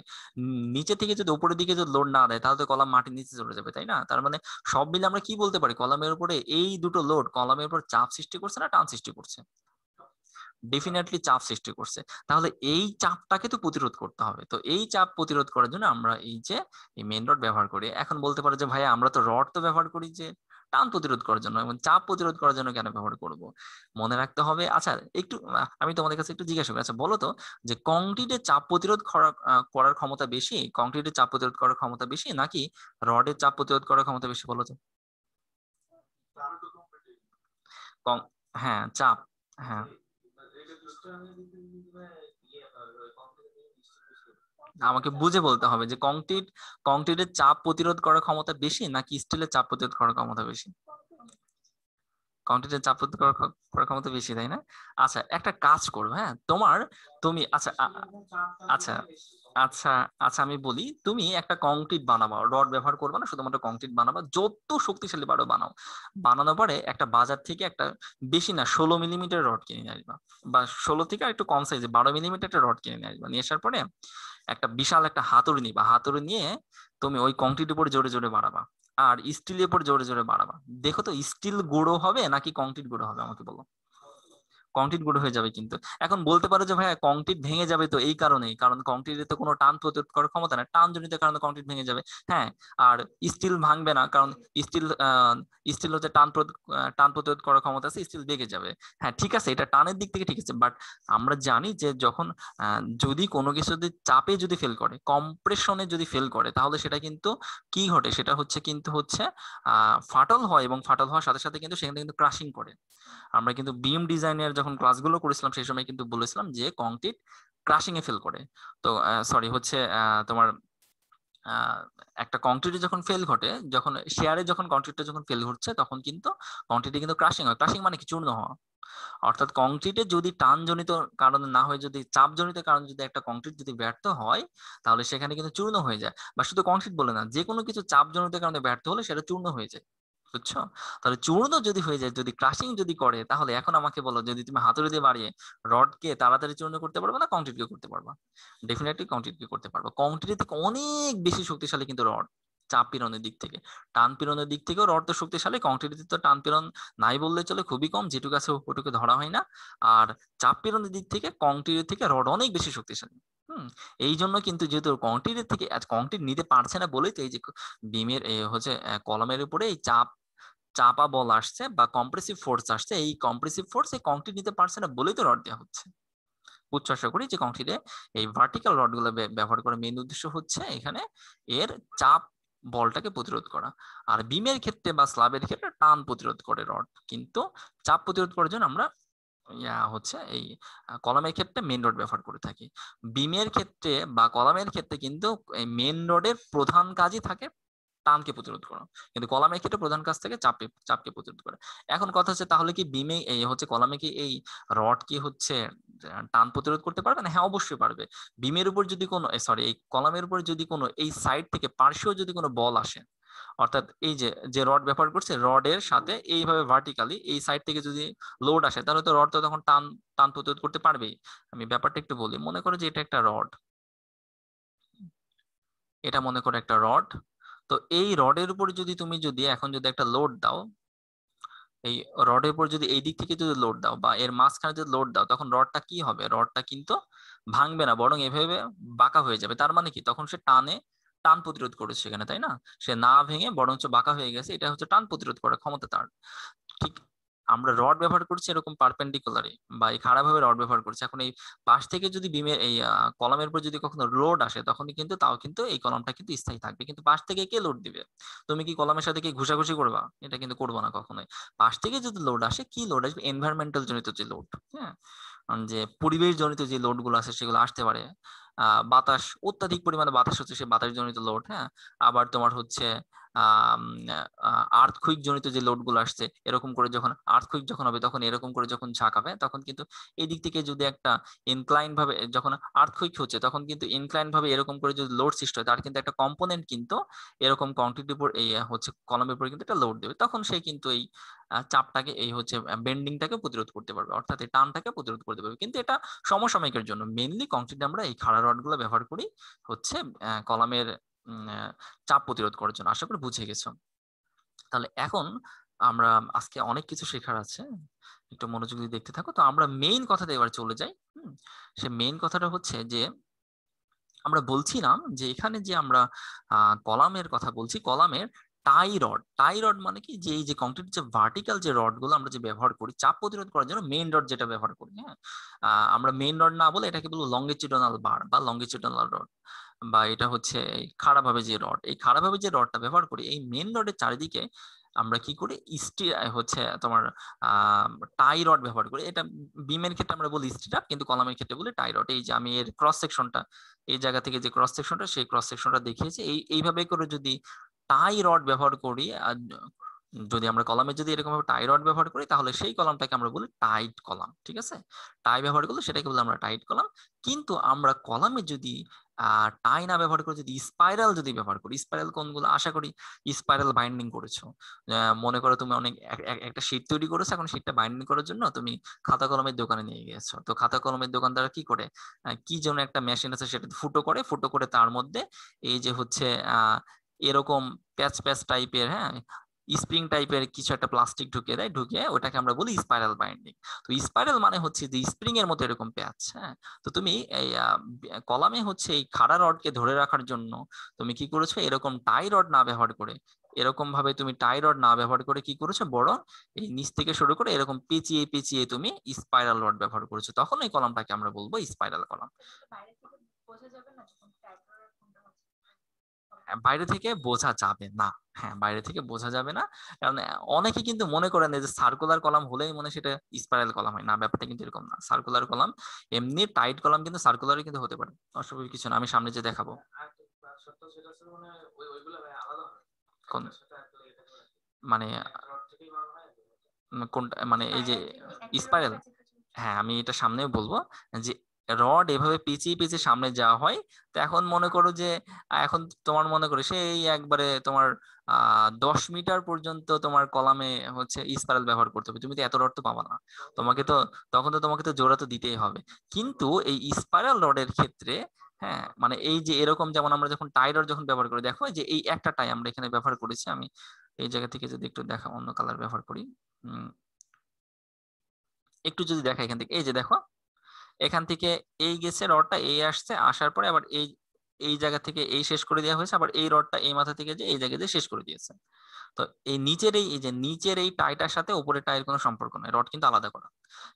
নিচে থেকে যদি উপরের দিকে যদি লোড না দেয়, তাহলে তো কলাম মাটির নিচে চলে যাবে, তাই না। তার মানে সব মিলে আমরা কি বলতে পারি, কলামের উপরে এই দুটো লোড কলামের উপর চাপ সৃষ্টি করছে না টান সৃষ্টি করছে? ডেফিনেটলি চাপ সৃষ্টি করছে। তাহলে এই চাপটাকে তো প্রতিরোধ করতে হবে। তো এই চাপ প্রতিরোধ করার জন্য আমরা এই যে এই মেইন রড ব্যবহার করি। এখন বলতে পারো যে ভাই আমরা তো রড তো ব্যবহার করি যে টান প্রতিরোধ করার জন্য, এবং চাপ প্রতিরোধ করার জন্য কেন ব্যবহার করব? মনে রাখতে হবে। আচ্ছা, একটু আমি তোমাদের কাছে একটু জিজ্ঞাসা করি, আচ্ছা বলো তো, যে কংক্রিটের চাপ প্রতিরোধ করার ক্ষমতা বেশি, কংক্রিটের চাপ প্রতিরোধ করার ক্ষমতা বেশি, নাকি রডের চাপ প্রতিরোধ করার ক্ষমতা বেশি, বলো তো? হ্যাঁ, চাপ। হ্যাঁ, আমাকে বুঝে বলতে হবে যে কংক্রিটের চাপ প্রতিরোধ করার ক্ষমতা বেশি নাকি স্টিলের চাপ প্রতিরোধ করার ক্ষমতা বেশি? কংক্রিটের চাপ প্রতিরোধ করার ক্ষমতা বেশি, তাই না? আচ্ছা, একটা কাজ করবে, হ্যাঁ, তুমি আচ্ছা আচ্ছা আচ্ছা আচ্ছা আমি বলি, তুমি একটা কংক্রিট বানাবো, রড ব্যবহার করবে না, শুধুমাত্র কংক্রিট বানাবো, যত শক্তিশালী পারো বানাও। বানানোর পরে একটা বাজার থেকে একটা বেশি না 16 মিলিমিটার রড কিনে নিয়ে আসবা, বা 16 থেকে একটু কম সাইজে 12 মিলিমিটার একটা রড কিনে নিয়ে আসবা। নিয়ে আসার পরে একটা বিশাল একটা হাতুড়ি নিবা, হাতুড়ি নিয়ে তুমি ওই কংক্রিটের উপরে জোরে জোরে বাড়াবা, আর স্টিলের উপর জোরে জোরে বাড়াবা। দেখো তো স্টিল গুঁড়ো হবে নাকি কংক্রিট গুঁড়ো হবে, আমাকে বলো। কংক্রিট গুঁড়ো হয়ে যাবে কিন্তু। এখন বলতে পারো যে ভাইয়া কংক্রিট ভেঙে যাবে, তো এই কারণেই, কারণ কংক্রিটের তো কোনো টান প্রতিরোধ করার ক্ষমতা না, টান জনিত কারণে কংক্রিট ভেঙে যাবে। হ্যাঁ, আর স্টিল ভাঙবে না, কারণ স্টিল স্টিল হচ্ছে টান প্রতিরোধ করার ক্ষমতা আছে, স্টিল ভেঙে যাবে। হ্যাঁ ঠিক আছে, এটা টানের দিক থেকে ঠিক আছে, বাট আমরা জানি যে যখন যদি কোনো কিছু যদি চাপে যদি ফেল করে, কম্প্রেশনে যদি ফেল করে, তাহলে সেটা কিন্তু কি ঘটে, সেটা হচ্ছে কিন্তু হচ্ছে ফাটল হয়, এবং ফাটল হওয়ার সাথে সাথে কিন্তু সেখানে কিন্তু ক্রাশিং করে। আমরা কিন্তু বিম ডিজাইনের যখন ক্লাসগুলো করেছিলাম, সেই সময় কিন্তু বলেছিলাম যে কংক্রিট ক্রাশিং এ ফেল করে। তো সরি হচ্ছে তোমার আহ, একটা কংক্রিটে যখন ফেল ঘটে, যখন শেয়ারে যখন কংক্রিটটা যখন ফেল ঘটছে, তখন কিন্তু কংক্রিটে কিন্তু ক্রাশিং হয়। ক্রাশিং মানে কি, চূর্ণ হওয়া। অর্থাৎ কংক্রিটে যদি টানজনিত কারণে না হয়, যদি চাপজনিত কারণে যদি একটা কংক্রিট যদি ব্যর্থ হয়, তাহলে সেখানে কিন্তু চূর্ণ হয়ে যায়। বা শুধু কংক্রিট বলে না, যে কোনো কিছু চাপজনিত কারণে ব্যর্থ হলে সেটা চূর্ণ হয়ে যায়। বুঝছো? তাহলে চূর্ণ যদি হয়ে যায়, যদি ক্রাশিং যদি করে, তাহলে এখন আমাকে বলো, যদি তুমি হাতুড়ি দিয়ে বাড়িয়ে রডকে তাড়াতাড়ি চূর্ণ করতে পারবে না কংক্রিটকে করতে পারবা? ডেফিনেটলি কংক্রিটকে করতে পারবা। কংক্রিট থেকে অনেক বেশি শক্তিশালী কিন্তু রড, চাপ পীড়নের দিক থেকে। টান পীড়নের দিক থেকেও রড তো শক্তিশালী, কংক্রিটের তো টান পীড়ন নাই বললে চলে, খুবই কম, যেটুকু আছে ওটুকু ধরা হয় না। আর চাপ পীড়নের দিক থেকে কংক্রিটের থেকে রড অনেক বেশি শক্তিশালী। এই জন্য কিন্তু যেহেতু কংক্রিটের থেকে কংক্রিট নিতে পারছে না বলেই তো এই যে বিমের হচ্ছে কলমের উপরে এই চাপা বল আসছে বা কম্প্রেসিভ ফোর্স আসছে, এই কম্প্রেসিভ ফোর্স এই কংক্রিট নিতে পারছে না বলেই তো রড দেওয়া হচ্ছে। বুঝছো আশা করি যে কংক্রিটে এই ভার্টিক্যাল রড গুলো ব্যবহার করার মেইন উদ্দেশ্য হচ্ছে এখানে এর চাপ বলটাকে প্রতিরোধ করা। আর বিমের ক্ষেত্রে বা স্ল্যাবের ক্ষেত্রে টান প্রতিরোধ করে রড, কিন্তু চাপ প্রতিরোধ করার জন্য আমরা হচ্ছে এই কলামের ক্ষেত্রে মেন রড ব্যবহার করে থাকি। বিমের ক্ষেত্রে বা কলামের ক্ষেত্রে কিন্তু এই মেন রডের প্রধান কাজই থাকে টানকে প্রতিরোধ করা, কিন্তু কলামের ক্ষেত্রে প্রধান কাজ থেকে চাপকে প্রতিরোধ করা। এখন কথা হচ্ছে তাহলে কি বিমে এই হচ্ছে কলামে কি এই রড কি হচ্ছে টান প্রতিরোধ করতে পারবে না? হ্যাঁ অবশ্যই পারবে। বিমের উপর যদি কোনো সরি এই কলামের উপর যদি কোনো এই সাইড থেকে পার্শ্বীয় যদি কোনো বল আসে, অর্থাৎ এই যে যে রড ব্যবহার করছে রডের সাথে এইভাবে ভার্টিক্যালি এই সাইড থেকে যদি লোড আসে, তাহলে তো রড তো তখন টান টান প্রতিরোধ করতে পারবেই। আমি ব্যাপারটা একটু বলি, মনে করো যে এটা একটা রড, এটা মনে করো একটা রড। তো এই রডের উপর যদি তুমি যদি এখন যদি একটা লোড দাও, এই রডের উপর যদি এই দিক থেকে যদি লোড দাও বা এর মাঝখানে যদি লোড দাও, তখন রডটা কি হবে? রডটা কিন্তু ভাঙবে না, বরং এভাবে বাঁকা হয়ে যাবে। তার মানে কি তখন সে টান প্রতিরোধ করেছে সেখানে, তাই না? সে না ভেঙে বরঞ্চ বাঁকা হয়ে গেছে, এটা হচ্ছে টান প্রতিরোধ করার ক্ষমতা তার। ঠিক আমরা রড ব্যবহার করছি এরকম পারপেন্ডিকুলারি বা এই খাড়া ভাবে রড ব্যবহার করছি। এখন এই পাশ থেকে যদি বিমের এই কলামের উপর যদি কখনো লোড আসে, তখন কিন্তু তাও কিন্তু এই কলামটা কিন্তু স্থায়ী থাকবে। কিন্তু পাশ থেকে কে লোড দিবে? তুমি কি কলামের সাথে কি ঘুষাঘুষি করবা? এটা কিন্তু করবো না কখনোই। পাশ থেকে যদি লোড আসে, কি লোড আসবে? এনভায়রনমেন্টাল জনিত যে লোড, হ্যাঁ, যে পরিবেশ জনিত যে লোড গুলো আছে সেগুলো আসতে পারে। বাতাস, অত্যাধিক পরিমাণে বাতাস হচ্ছে, সে বাতাস জনিত লোড, হ্যাঁ। আবার তোমার হচ্ছে আর্থকুইক জনিত যে লোড গুলো আসছে, এরকম করে যখন আর্থকুইক যখন হবে, তখন এরকম করে যখন ঝাঁকাবে, তখন কিন্তু এই দিক থেকে যদি একটা ইনক্লাইন ভাবে যখন আর্থকুইক হচ্ছে, তখন কিন্তু ইনক্লাইন ভাবে এরকম করে যদি লোড সৃষ্টি হয়, তার কিন্তু একটা কম্পোনেন্ট কিন্তু এরকম কংক্রিটের উপর এই হচ্ছে কলমের উপর কিন্তু একটা লোড দেবে, তখন সে কিন্তু এই চাপটাকে এই হচ্ছে বেন্ডিংটাকে প্রতিরোধ করতে পারবে, অর্থাৎ এই টানটাকে প্রতিরোধ করতে পারবে। কিন্তু এটা সমসাময়িকের জন্য, মেইনলি কংক্রিটে আমরা এই খাড়া রড গুলো ব্যবহার করি হচ্ছে কলামের চাপ প্রতিরোধ করার জন্য। আশা করি বুঝে গেছো। তাহলে এখন আমরা আজকে অনেক কিছু শেখার আছে, একটু মনোযোগ দিয়ে দেখতে থাকো। তো আমরা মেইন কথাতে এবার চলে যাই। সে মেইন কথাটা হচ্ছে যে আমরা বলছিলাম যে এখানে যে আমরা কলামের কথা বলছি, কলামের টাই রড মানে কি, যে এই যে কংক্রিট যে ভার্টিক্যাল যে রড গুলো আমরা যে ব্যবহার করি চাপ প্রতিরোধ করার জন্য, মেইন রড যেটা ব্যবহার করি, হ্যাঁ, আমরা মেইন রড না বলে এটাকে বলবো লঙ্গিচুডানাল বার বা লঙ্গিচুডানাল রড, বা এটা হচ্ছে খাড়া ভাবে যে রড, এই খাড়া ভাবে যে রডটা ব্যবহার করি, এই মেইন রডের চারিদিকে আমরা কি করি? হচ্ছে তোমার টাই রড ব্যবহার করি। এটা বিমের ক্ষেত্রে আমরা বলি স্টিরাপ, কিন্তু কলামের ক্ষেত্রে বলি টাই রড। এই যে আমি এর ক্রস সেকশনটা, এই জায়গা থেকে যে ক্রস সেকশনটা, সেই ক্রস সেকশনটা দেখিয়েছি। এইভাবে করে যদি টাই রড ব্যবহার করি, আর যদি আমরা কলামে যদি এরকম ভাবে টাই রড ব্যবহার করি, তাহলে সেই কলামটাকে আমরা বলি টাইট কলাম। ঠিক আছে? টাই ব্যবহার করলে সেটাকে বলি আমরা টাইট কলাম। কিন্তু আমরা কলামে যদি টাই না ব্যবহার করে যদি স্পাইরাল যদি ব্যবহার করি, স্পাইরাল কোনগুলো? আশা করি স্পাইরাল বাইন্ডিং করেছো। মনে করো তুমি অনেক একটা শীট তৈরি করেছো, এখন শীটটা বাইন্ডিং করার জন্য তুমি খাতা কলমের দোকানে নিয়ে গেছো। তো খাতা কলমের দোকানদার কি করে? কি যেন একটা মেশিন আছে, সেটা ফুটো করে তার মধ্যে এই যে হচ্ছে আহ এরকম প্যাচ প্যাচ টাইপের, হ্যাঁ, স্প্রিং টাইপের কিছু একটা প্লাস্টিক ঢুকিয়ে দেয়, ঢুকিয়ে ওটাকে আমরা বলি স্পাইরাল বাইন্ডিং। তো স্পাইরাল মানে হচ্ছে যে স্প্রিং এর মতো এরকম প্যাচ, হ্যাঁ। তো তুমি এই কলামে হচ্ছে এই খাড়া রডকে ধরে রাখার জন্য তুমি কি করেছো? এরকম টাই রড না ব্যবহার করে, এরকম ভাবে তুমি টাই রড না ব্যবহার করে কি করেছো? বরং এই নিচ থেকে শুরু করে এরকম পেঁচিয়ে পেঁচিয়ে তুমি স্পাইরাল রড ব্যবহার করেছো, তখন এই কলামটাকে আমরা বলবো স্পাইরাল কলাম। বাইরে থেকে বোঝা যাবে না। হ্যাঁ, বাইরে থেকে বোঝা যাবে না, কারণ অনেকে কিন্তু মনে করেন যে সার্কুলার কলাম হলেই মনে সেটা স্পাইরাল কলাম হয় না। ব্যাপারটা কিন্তু এরকম না। সার্কুলার কলাম এমনি টাইট কলাম কিন্তু সার্কুলারই কিন্তু হতে পারে, অসুবিধা কিছু না। আমি সামনে যে দেখাবো কোন মানে কোনটা, মানে এই যে স্পাইরাল, হ্যাঁ আমি এটা সামনেও বলবো যে রড এভাবে পেঁচিয়ে পেঁচিয়ে সামনে যাওয়া হয়। তো এখন মনে করো যে এখন তোমার মনে করো সেই একবারে তোমার 10 মিটার পর্যন্ত তোমার কলামে হচ্ছে স্পাইরাল ব্যবহার করতে হবে, তুমি তো এত রড তো পাবা না। তোমাকে তো তখন তো তোমাকে তো জোড়া তো দিতেই হবে। কিন্তু এই স্পাইরাল রডের ক্ষেত্রে, হ্যাঁ, মানে এই যে এরকম যেমন আমরা যখন টাই রড যখন ব্যবহার করি, দেখো যে এই একটা টাই আমরা এখানে ব্যবহার করেছি। আমি এই জায়গা থেকে যদি একটু দেখা, অন্য কালার ব্যবহার করি, একটু যদি দেখা এখান থেকে, এই যে দেখো এখান থেকে এই গেছে রডটা, এই আসছে, আসার পরে আবার এই এই জায়গা থেকে এই শেষ করে দেওয়া হয়েছে, আবার এই রডটা এই মাথা থেকে যে এই জায়গায় যে শেষ করে দিয়েছে। তো এই নিচের এই যে নিচের এই টাইটার সাথে উপরের টাইয়ের কোনো সম্পর্ক নেই, রড কিন্তু আলাদা করা।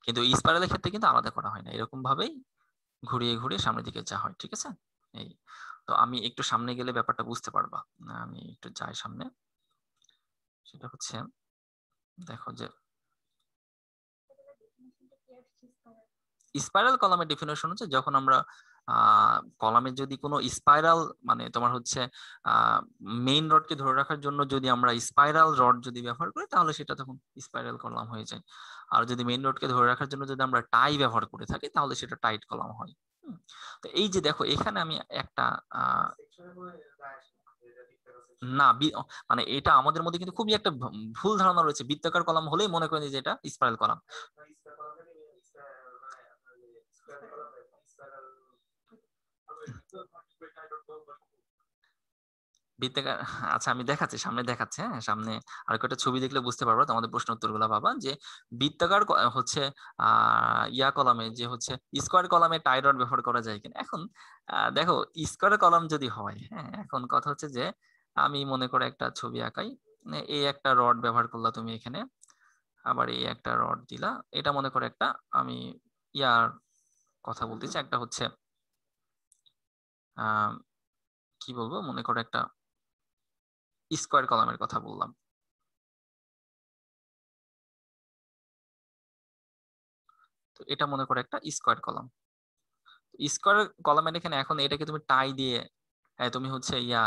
কিন্তু স্পাইরালের ক্ষেত্রে কিন্তু আলাদা করা হয় না, এরকম ভাবেই ঘুরিয়ে ঘুরিয়ে সামনের দিকে যা হয়। ঠিক আছে? এই তো আমি একটু সামনে গেলে ব্যাপারটা বুঝতে পারবা। আমি একটু যাই সামনে। সেটা হচ্ছে দেখো যে স্পাইরাল কলামের ডেফিনেশন হচ্ছে যখন আমরা কলামের যদি কোনো স্পাইরাল মানে তোমার হচ্ছে মেইন রডকে ধরে রাখার জন্য যদি আমরা স্পাইরাল রড যদি ব্যবহার করি তাহলে সেটা তখন স্পাইরাল কলাম হয়ে যায়। আর যদি মেইন রডকে ধরে রাখার জন্য যদি আমরা টাই ব্যবহার করে থাকি তাহলে সেটা টাইট কলাম হয়। তো এই যে দেখো এখানে আমি একটা না মানে এটা আমাদের মধ্যে কিন্তু খুবই একটা ভুল ধারণা রয়েছে, বৃত্তাকার কলাম হলেই মনে করেন যে এটা স্পাইরাল কলাম। বৃত্তাকার, আচ্ছা আমি দেখাচ্ছি, সামনে দেখাচ্ছি, হ্যাঁ সামনে আর একটা ছবি দেখলে বুঝতে পারবো তোমাদের প্রশ্ন উত্তরগুলো পাবা যে বৃত্তাকার হচ্ছে ইয়া কলামে যে হচ্ছে স্কোয়ার কলামে টাই রড ব্যবহার করা যায় কিনা। এখন দেখো স্কোয়ার কলাম যদি হয়, হ্যাঁ এখন কথা হচ্ছে যে আমি মনে করে একটা ছবি আঁকাই, এই একটা রড ব্যবহার করলা তুমি এখানে, আবার এই একটা রড দিলা, এটা মনে করে একটা আমি ইয়ার কথা বলতেছি, একটা হচ্ছে আহ কি বলবো, মনে করো একটা স্কোয়ার কলামের কথা বললাম। তো এটা মনে করো একটা স্কোয়ার কলাম। স্কোয়ার কলামের এখানে এখন এটাকে তুমি টাই দিয়ে তুমি হচ্ছে ইয়া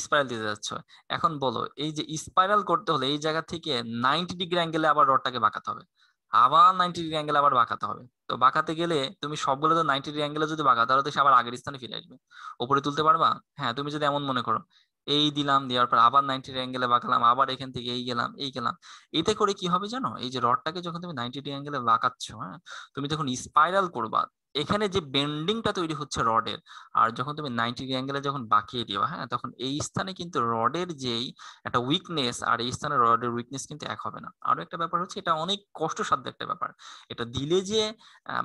স্পাইরাল দিতে যাচ্ছ। এখন বলো এই যে স্পাইরাল করতে হলে এই জায়গা থেকে 90 ডিগ্রি অ্যাঙ্গেলে আবার রডটাকে বাঁকাতে হবে, আবার 90 ডিগ্রি অ্যাঙ্গেলে আবার বাঁকাতে হবে। তো বাঁকাতে গেলে তুমি সবগুলো তো 90 ডিগ্রি অ্যাঙ্গেলে যদি বাঁকাও তাহলে তো সে আবার আগের স্থানে ফিরে আসবে। উপরে তুলতে পারবা? হ্যাঁ তুমি যদি এমন মনে করো এই দিলাম, দেওয়ার পর আবার 90 ডিগ্রি অ্যাঙ্গেলে বাঁকালাম, আবার এখান থেকে এই গেলাম এই গেলাম, এতে করে কি হবে জানো, এই যে রডটাকে যখন তুমি 90 ডিগ্রি অ্যাঙ্গেলে বাঁকাচ্ছ, হ্যাঁ তুমি যখন স্পাইরাল করবা এখানে যে বেন্ডিংটা তৈরি হচ্ছে রডের, আর যখন তুমি 90 ডিগ্রি অ্যাঙ্গেলে যখন বাঁকিয়ে দিও, হ্যাঁ তখন এই স্থানে কিন্তু রডের যেই একটা উইকনেস আর এই স্থানে রডের উইকনেস কিন্তু এক হবে না। আরো একটা ব্যাপার হচ্ছে এটা অনেক কষ্টসাধ্য একটা ব্যাপার, এটা দিলে যে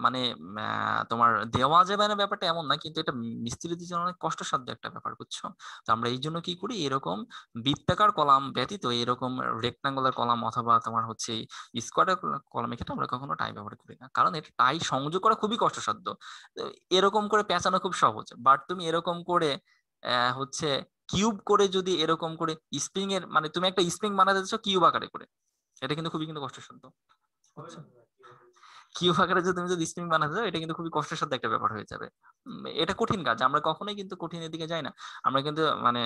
মানে তোমার দেওয়া যাবে না ব্যাপারটা এমন না, কিন্তু এটা মিস্ত্রিদের জন্য অনেক কষ্টসাধ্য একটা ব্যাপার, বুঝছো? তো আমরা এই জন্য কি করি, এরকম বৃত্তাকার কলাম ব্যতীত এরকম রেক্টাঙ্গুলার কলাম অথবা তোমার হচ্ছে স্কোয়ার কলামের ক্ষেত্রে আমরা কখনো টাই ব্যবহার করি না, কারণ এটা টাই সংযোগ করা খুবই কষ্টসাধ্য। তো এরকম করে পেঁচানো খুব সহজ, বাট তুমি এরকম করে হচ্ছে কিউব করে যদি এরকম করে স্প্রিং এর মানে তুমি একটা স্প্রিং বানাতে চাচ্ছ কিউব আকারে করে, এটা কিন্তু খুবই কিন্তু কষ্টসাধ্য, বুঝছো? কিউব আকারে যদি তুমি যদি স্প্রিং বানাতে চাও এটা কিন্তু খুবই কষ্টসাধ্য একটা ব্যাপার হয়ে যাবে। এটা কঠিন কাজ, আমরা কখনোই কিন্তু কঠিনের দিকে যাই না। আমরা কিন্তু মানে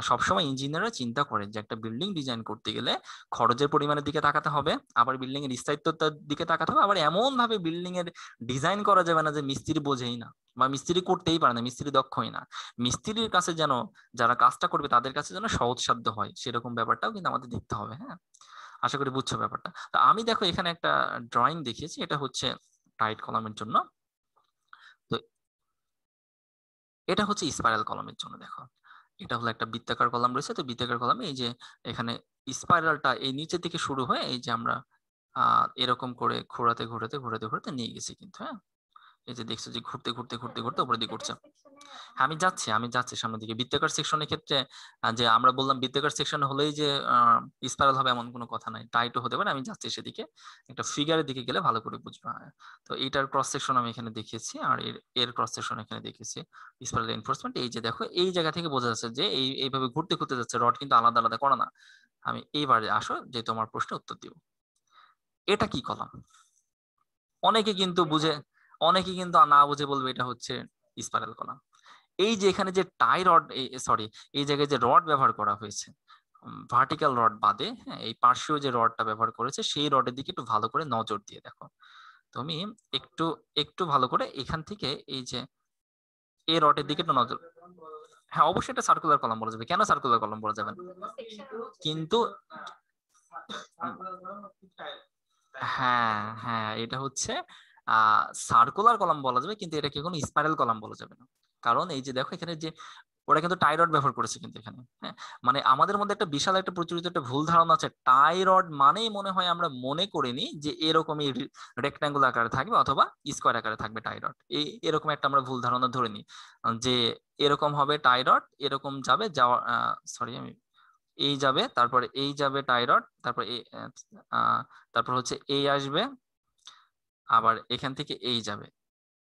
সবসময় ইঞ্জিনিয়াররা চিন্তা করে যে একটা বিল্ডিং ডিজাইন করতে গেলে খরচের পরিমাণের দিকে তাকাতে হবে, আবার বিল্ডিং এর স্থায়িত্বতার দিকে তাকাতে হবে, আবার এমন ভাবে বিল্ডিং এর ডিজাইন করা যাবে না যে মিস্ত্রি বোঝেই না বা মিস্ত্রি করতেই পারে না, মিস্ত্রি দক্ষই না, মিস্ত্রির কাছে যেন যারা কাজটা করবে তাদের কাছে যেন সহজসাধ্য হয় সেরকম ব্যাপারটাও কিন্তু আমাদের দেখতে হবে। হ্যাঁ আশা করি বুঝছো ব্যাপারটা। তো আমি দেখো এখানে একটা ড্রয়িং দেখিয়েছি, এটা হচ্ছে টাইট কলামের জন্য। তো এটা হচ্ছে স্পাইরাল কলামের জন্য। দেখো এটা হলো একটা বৃত্তাকার কলাম রয়েছে, তো বৃত্তাকার কলামে এই যে এখানে স্পাইরালটা এই নিচের দিকে শুরু হয়ে এই যে আমরা এরকম করে ঘোরাতে ঘোরাতে ঘোরাতে ঘোরাতে নিয়ে গেছি কিন্তু, হ্যাঁ এই যে দেখছো যে ঘুরতে ঘুরতে ঘুরতে ঘুরতে উপরের দিকে উঠছে। হ্যাঁ আমি যাচ্ছি সামনের দিকে। বৃত্তাকার সেকশনের ক্ষেত্রে যে আমরা বললাম বৃত্তাকার সেকশন হলেই যে স্পাইরাল হবে এমন কোনো কথা নাই, টাইটও হতে পারে। আমি যাচ্ছি সেদিকে, একটা ফিগারের দিকে গেলে ভালো করে বুঝবা। তো এইটার ক্রস সেকশন আমি এখানে দেখিয়েছি, আর এর এর ক্রস সেকশন এখানে দেখিয়েছি। স্পাইরাল এনফোর্সমেন্ট এই যে দেখো এই জায়গা থেকে বোঝা যাচ্ছে যে এইভাবে ঘুরতে ঘুরতে যাচ্ছে, রড কিন্তু আলাদা আলাদা করা না। আমি এইবারে আসো যে তোমার প্রশ্নের উত্তর দিব। এটা কি কলাম? অনেকে কিন্তু বুঝে, অনেকে কিন্তু না বুঝে বলবে এটা হচ্ছে স্পাইরাল কলাম। এই যে এখানে যে টাই রড, সরি এই জায়গায় যে রড ব্যবহার করা হয়েছে ভার্টিক্যাল রড বাদে, হ্যাঁ এই পার্শ্বীয় যে রডটা ব্যবহার করেছে সেই রডের দিকে একটু ভালো করে নজর দিয়ে দেখো তুমি, একটু একটু ভালো করে এখান থেকে এই যে এই রডের দিকে একটু নজর। হ্যাঁ অবশ্যই এটা সার্কুলার কলাম বলা যাবে, কেন সার্কুলার কলাম বলা যাবে না? কিন্তু হ্যাঁ হ্যাঁ এটা হচ্ছে সার্কুলার কলাম বলা যাবে, কিন্তু এটাকে কোনো স্পাইরাল কলাম বলা যাবে না। কারণ এই যে দেখো এখানে যে ওরা কিন্তু টাই রড ব্যবহার করেছে কিন্তু এখানে, হ্যাঁ মানে আমাদের মধ্যে একটা বিশাল একটা প্রচলিত একটা ভুল ধারণা আছে, টাই রড মানেই মনে হয় আমরা মনে করিনি যে এরকমই রেক্ট্যাঙ্গুলার আকারে থাকবে অথবা স্কোয়ার আকারে থাকবে টাই রড, এরকম একটা আমরা ভুল ধারণা ধরে নিই যে এরকম হবে টাই রড, এরকম যাবে যাওয়া, সরি আমি এই যাবে তারপরে এই যাবে টাই রড, তারপর তারপর হচ্ছে এই আসবে, আবার এখান থেকে এই যাবে।